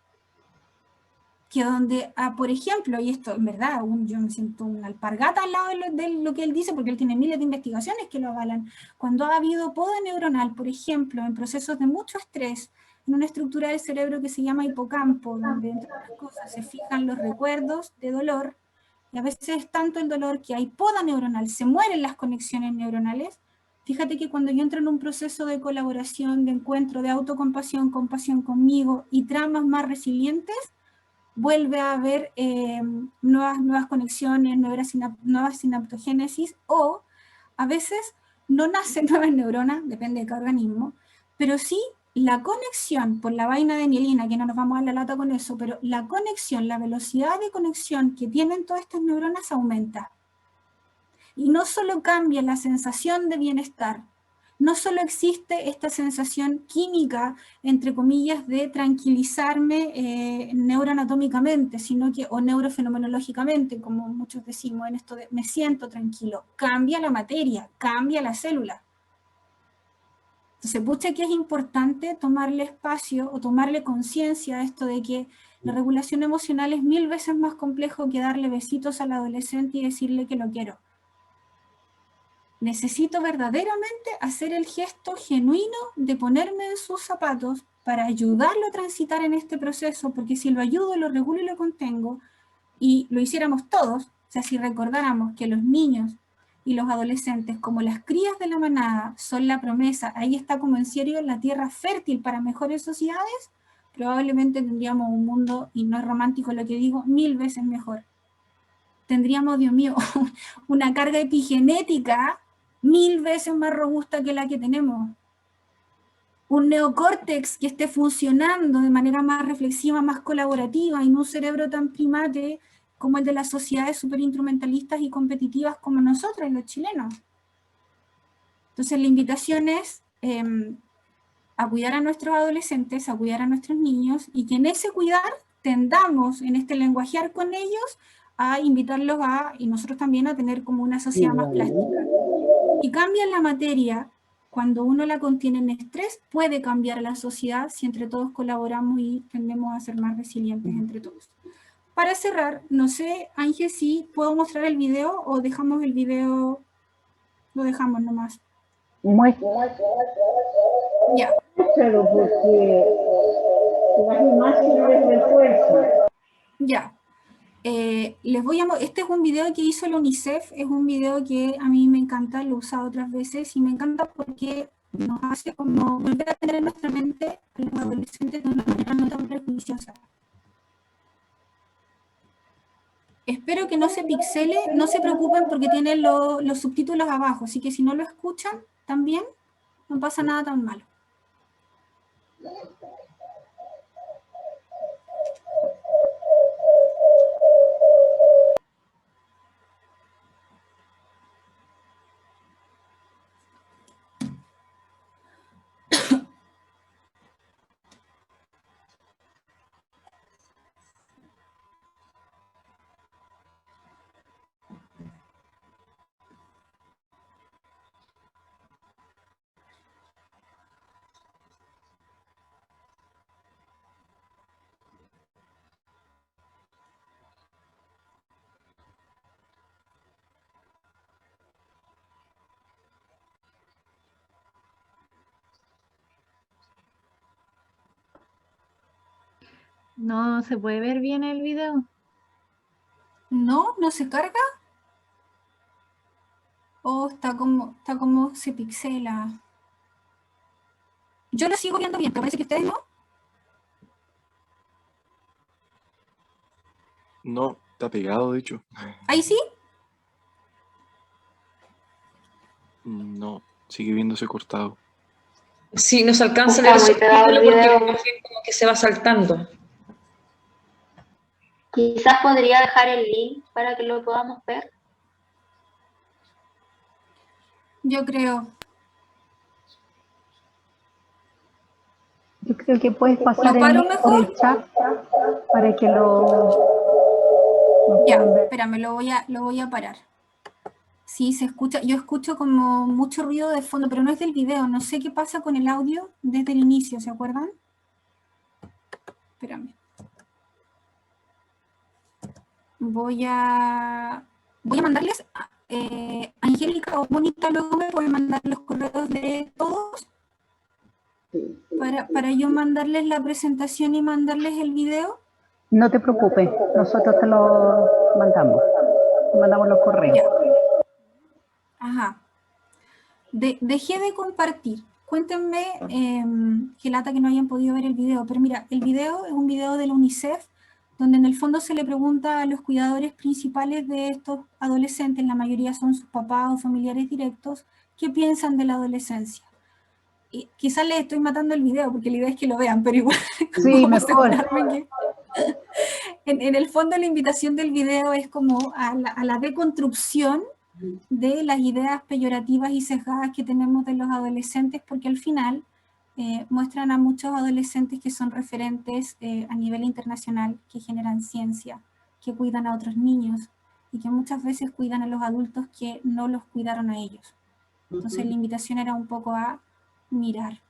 que donde, por ejemplo, y esto en verdad, yo me siento una alpargata al lado de lo que él dice, porque él tiene miles de investigaciones que lo avalan, cuando ha habido poda neuronal, por ejemplo, en procesos de mucho estrés, en una estructura del cerebro que se llama hipocampo, donde entre otras cosas se fijan los recuerdos de dolor, y a veces es tanto el dolor que hay poda neuronal, se mueren las conexiones neuronales. Fíjate que cuando yo entro en un proceso de colaboración, de encuentro, de autocompasión, compasión conmigo y tramas más resilientes, vuelve a haber nuevas conexiones, nuevas sinaptogénesis, o a veces no nacen nuevas neuronas, depende de cada organismo, pero sí la conexión por la vaina de mielina, que no nos vamos a la lata con eso, pero la conexión, la velocidad de conexión que tienen todas estas neuronas aumenta. Y no solo cambia la sensación de bienestar, no solo existe esta sensación química, entre comillas, de tranquilizarme neuroanatómicamente, sino que, o neurofenomenológicamente, como muchos decimos en esto de me siento tranquilo, cambia la materia, cambia la célula. Entonces, pucha que es importante tomarle espacio o tomarle conciencia a esto de que la regulación emocional es 1000 veces más complejo que darle besitos al adolescente y decirle que lo quiero. Necesito verdaderamente hacer el gesto genuino de ponerme en sus zapatos para ayudarlo a transitar en este proceso, porque si lo ayudo, lo regulo y lo contengo, y lo hiciéramos todos, o sea, si recordáramos que los niños y los adolescentes, como las crías de la manada, son la promesa, ahí está como en serio la tierra fértil para mejores sociedades, probablemente tendríamos un mundo, y no es romántico lo que digo, 1000 veces mejor. Tendríamos, Dios mío, una carga epigenética 1000 veces más robusta que la que tenemos. Un neocórtex que esté funcionando de manera más reflexiva, más colaborativa, y no un cerebro tan primate como el de las sociedades superinstrumentalistas y competitivas como nosotros, los chilenos. Entonces la invitación es a cuidar a nuestros adolescentes, a cuidar a nuestros niños, y que en ese cuidar tendamos, en este lenguajear con ellos, a invitarlos y nosotros también a tener como una sociedad más plástica. Y cambia la materia, cuando uno la contiene en estrés, puede cambiar la sociedad si entre todos colaboramos y tendemos a ser más resilientes entre todos. Para cerrar, no sé, Ángel, si puedo mostrar el video o dejamos el video, lo dejamos nomás. Ya. Claro, porque las imágenes de fuerza. Ya. Les voy a este es un video que hizo el UNICEF, es un video que a mí me encanta, lo he usado otras veces y me encanta porque nos hace como volver a tener en nuestra mente a los adolescentes de una manera no tan prejuiciosa. Espero que no se pixele, no se preocupen porque tiene los subtítulos abajo, así que si no lo escuchan también no pasa nada tan malo. No se puede ver bien el video. ¿No? ¿No se carga? ¿O está como se pixela? Yo lo sigo viendo bien, pero parece que ustedes no. No, está pegado, de hecho. ¿Ahí sí? No, sigue viéndose cortado. Sí, nos alcanza a leer el subtítulo porque la imagen como que se va saltando. Quizás podría dejar el link para que lo podamos ver. Yo creo. Yo creo que puedes pasar ¿Lo paro por mejor? el chat para que lo Ya, puedan ver. espérame, lo voy a parar. Sí, se escucha, yo escucho como mucho ruido de fondo, pero no es del video, no sé qué pasa con el audio desde el inicio, ¿se acuerdan? Espérame. Voy a mandarles, Angélica o Mónica, luego me pueden mandar los correos de todos para yo mandarles la presentación y mandarles el video. No te preocupes, nosotros te lo mandamos. Te mandamos los correos. Ya. Ajá. Dejé de compartir. Cuéntenme, qué lata que no hayan podido ver el video, pero mira, el video es un video de la UNICEF, donde en el fondo se le pregunta a los cuidadores principales de estos adolescentes, la mayoría son sus papás o familiares directos, qué piensan de la adolescencia. Y quizás les estoy matando el video, porque la idea es que lo vean, pero igual Sí, mejor. En el fondo la invitación del video es como a la deconstrucción de las ideas peyorativas y sesgadas que tenemos de los adolescentes, porque al final muestran a muchos adolescentes que son referentes a nivel internacional, que generan ciencia, que cuidan a otros niños y que muchas veces cuidan a los adultos que no los cuidaron a ellos. Entonces la invitación era un poco a mirar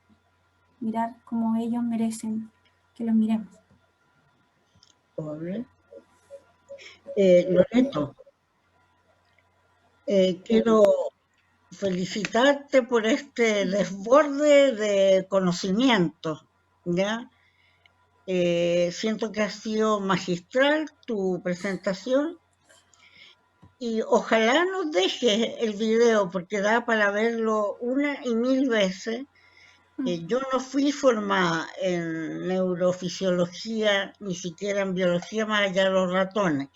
como ellos merecen que los miremos. Loreto, quiero felicitarte por este desborde de conocimiento, ¿ya? Siento que ha sido magistral tu presentación y ojalá nos dejes el video porque da para verlo una y mil veces. Yo no fui formada en neurofisiología, ni siquiera en biología más allá de los ratones.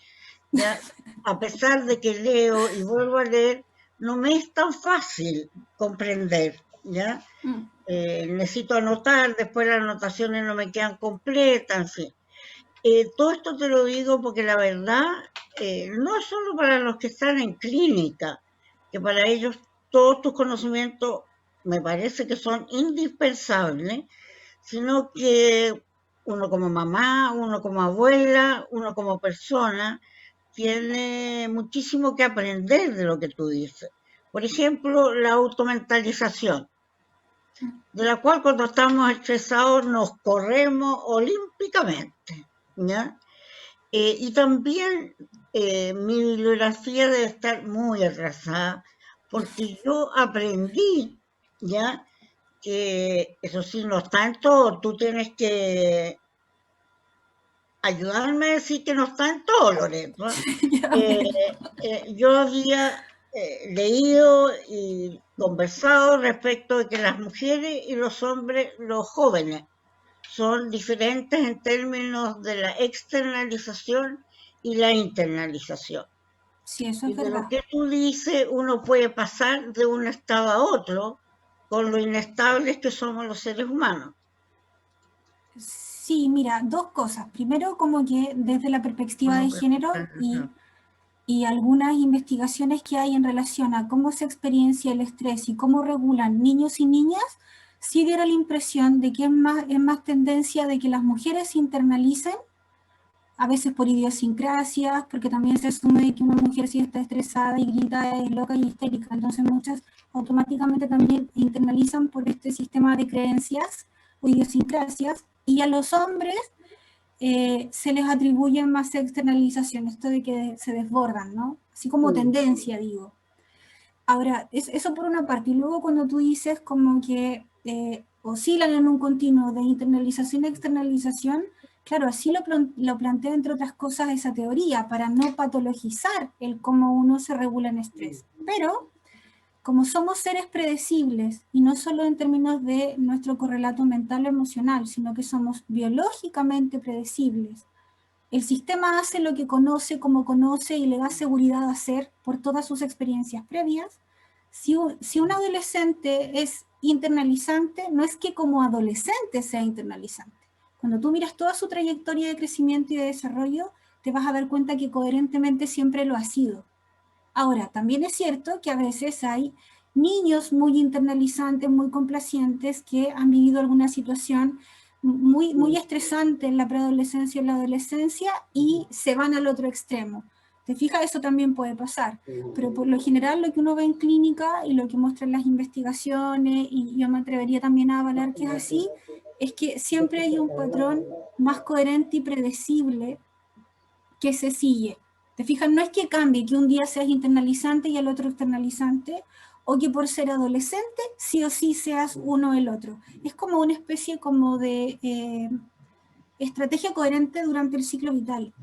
¿Ya? A pesar de que leo y vuelvo a leer, no me es tan fácil comprender, ¿ya? Necesito anotar, después las anotaciones no me quedan completas, en fin. Todo esto te lo digo porque la verdad, no es solo para los que están en clínica, que para ellos todos tus conocimientos me parece que son indispensables, sino que uno como mamá, uno como abuela, uno como persona, tiene muchísimo que aprender de lo que tú dices. Por ejemplo, la automentalización, de la cual cuando estamos estresados nos corremos olímpicamente, ¿ya? Y también mi bibliografía debe estar muy atrasada, porque yo aprendí, ¿ya? Que eso sí, no está en todo, tú tienes que ayudarme a decir que no está en todo, Loreto. Ya, Yo había leído y conversado respecto de que las mujeres y los hombres, los jóvenes, son diferentes en términos de la externalización y la internalización. sí, eso Y es de lo verdad. que tú dices, uno puede pasar de un estado a otro con lo inestables que somos los seres humanos. Sí, mira, dos cosas. Primero, como que desde la perspectiva de género y algunas investigaciones que hay en relación a cómo se experiencia el estrés y cómo regulan niños y niñas, sí diera la impresión de que es más tendencia de que las mujeres internalicen, a veces por idiosincrasias, porque también se asume que una mujer si está estresada y grita es loca y histérica, entonces muchas automáticamente también internalizan por este sistema de creencias o idiosincrasias, y a los hombres se les atribuyen más externalización, esto de que se desbordan, ¿no? Así como tendencia, digo. Ahora, eso por una parte, y luego cuando tú dices como que oscilan en un continuo de internalización y externalización, claro, así lo plantea entre otras cosas esa teoría, para no patologizar el cómo uno se regula en estrés. Pero, como somos seres predecibles, y no solo en términos de nuestro correlato mental o emocional, sino que somos biológicamente predecibles, el sistema hace lo que conoce, como conoce, y le da seguridad a hacer por todas sus experiencias previas. Si un adolescente es internalizante, no es que como adolescente sea internalizante. Cuando tú miras toda su trayectoria de crecimiento y de desarrollo, te vas a dar cuenta que coherentemente siempre lo ha sido. Ahora, también es cierto que a veces hay niños muy internalizantes, muy complacientes, que han vivido alguna situación muy estresante en la preadolescencia y en la adolescencia y se van al otro extremo. ¿Te fijas? Eso también puede pasar. Pero por lo general lo que uno ve en clínica y lo que muestran las investigaciones, y yo me atrevería también a avalar que es así, es que siempre hay un patrón más coherente y predecible que se sigue. ¿Te fijas? No es que cambie, que un día seas internalizante y al otro externalizante, o que por ser adolescente sí o sí seas uno o el otro. Es como una especie como de estrategia coherente durante el ciclo vital,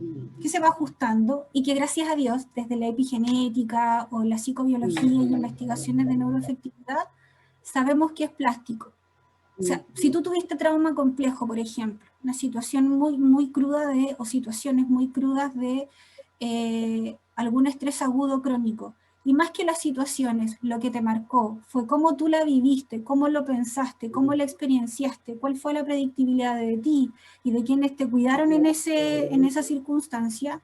que se va ajustando y que gracias a Dios, desde la epigenética o la psicobiología y investigaciones de neuroafectividad, sabemos que es plástico. O sea, si tú tuviste trauma complejo, por ejemplo, una situación muy cruda o situaciones muy crudas de algún estrés agudo crónico, y más que las situaciones, lo que te marcó fue cómo tú la viviste, cómo lo pensaste, cómo la experienciaste, cuál fue la predictibilidad de ti y de quienes te cuidaron en esa circunstancia,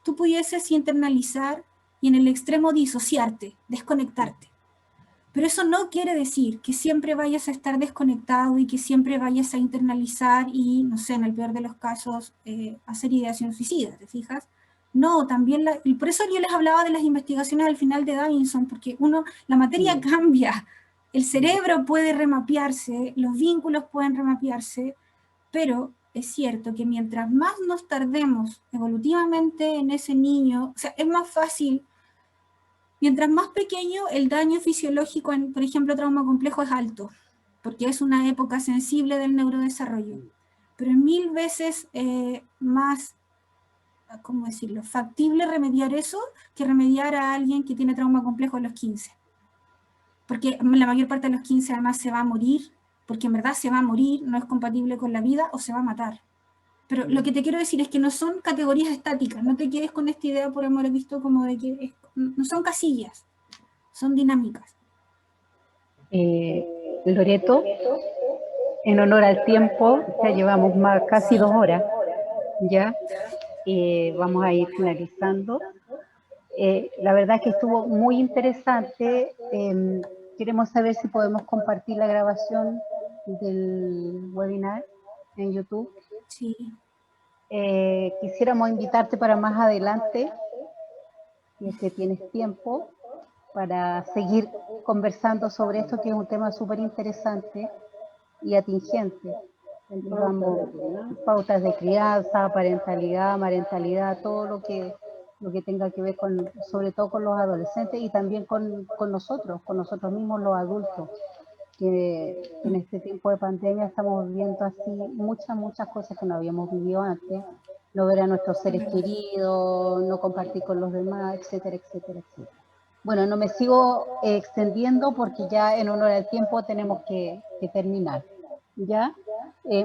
tú pudieses internalizar y en el extremo disociarte, desconectarte. Pero eso no quiere decir que siempre vayas a estar desconectado y que siempre vayas a internalizar y, no sé, en el peor de los casos, hacer ideación suicida, ¿te fijas? No, también, y por eso yo les hablaba de las investigaciones al final de Davidson, porque la materia cambia, el cerebro puede remapearse, los vínculos pueden remapearse, pero es cierto que mientras más nos tardemos evolutivamente en ese niño, o sea, es más fácil. Mientras más pequeño, el daño fisiológico en, por ejemplo, trauma complejo es alto, porque es una época sensible del neurodesarrollo. Pero es 1000 veces más, ¿cómo decirlo?, factible remediar eso que remediar a alguien que tiene trauma complejo a los 15. Porque la mayor parte de los 15 además se va a morir, porque en verdad se va a morir, no es compatible con la vida o se va a matar. Pero lo que te quiero decir es que no son categorías estáticas, no te quedes con esta idea por amor a Cristo como de que no son casillas, son dinámicas. Loreto, en honor al tiempo, ya llevamos casi 2 horas, ya, vamos a ir finalizando. La verdad es que estuvo muy interesante. queremos saber si podemos compartir la grabación del webinar en YouTube. Sí. Quisiéramos invitarte para más adelante, si es que tienes tiempo, para seguir conversando sobre esto, que es un tema súper interesante y atingente. Digamos, pautas de crianza, parentalidad, marentalidad, todo lo que tenga que ver con, sobre todo con los adolescentes y también con nosotros mismos los adultos, que en este tiempo de pandemia estamos viviendo así muchas cosas que no habíamos vivido antes, no ver a nuestros seres queridos, no compartir con los demás, etcétera, etcétera, etcétera. Bueno, no me sigo extendiendo porque ya en honor al tiempo tenemos que terminar, ¿ya?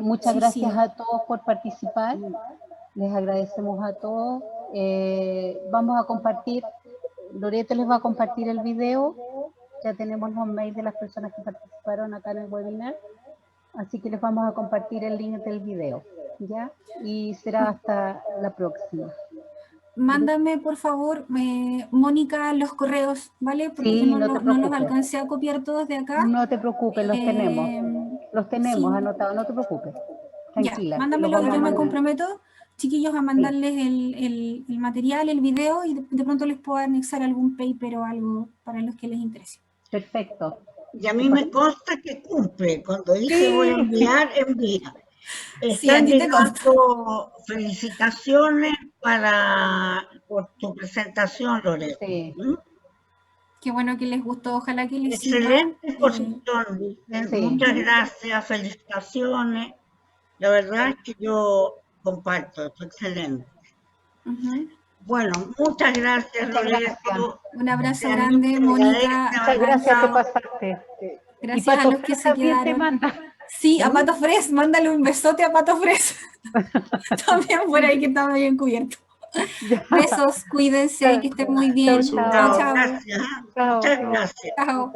Muchas gracias a todos por participar, les agradecemos a todos. Vamos a compartir, Loreto les va a compartir el video, ya tenemos los mails de las personas que participaron acá en el webinar, así que les vamos a compartir el link del video, ¿ya? Y será hasta la próxima. Mándame, por favor, Mónica, los correos, ¿vale? Porque Sí, yo no te no los preocupes. alcancé a copiar todos de acá. No te preocupes, los tenemos sí. anotados, no te preocupes. Tranquila. Ya, mándamelo, los vamos yo a me mandar. comprometo, chiquillos, a mandarles el material, el video, y de pronto les puedo anexar algún paper o algo para los que les interese. Perfecto. Y a mí me consta que cumple. Cuando dice voy a enviar, envía. Sí, a Están ti te consta. llegando felicitaciones por tu presentación, Loreto. Sí. ¿Mm? Qué bueno que les gustó, ojalá que les sirva. Excelente exposición, dicen. Sí. Muchas gracias, felicitaciones. La verdad es que yo comparto, es excelente. Bueno, muchas gracias, Loreto. Un abrazo grande, Mónica. Muchas gracias, te pasaste. Gracias Y a Pato los que Fres se también te quedaron. manda. Sí, a Pato Fres, mándale un besote a Pato Fres. También por ahí que estaba bien cubierto. Besos, cuídense, que estén muy bien. Chao, Chao, Chao, chao. gracias. Chao. Muchas gracias. Chao.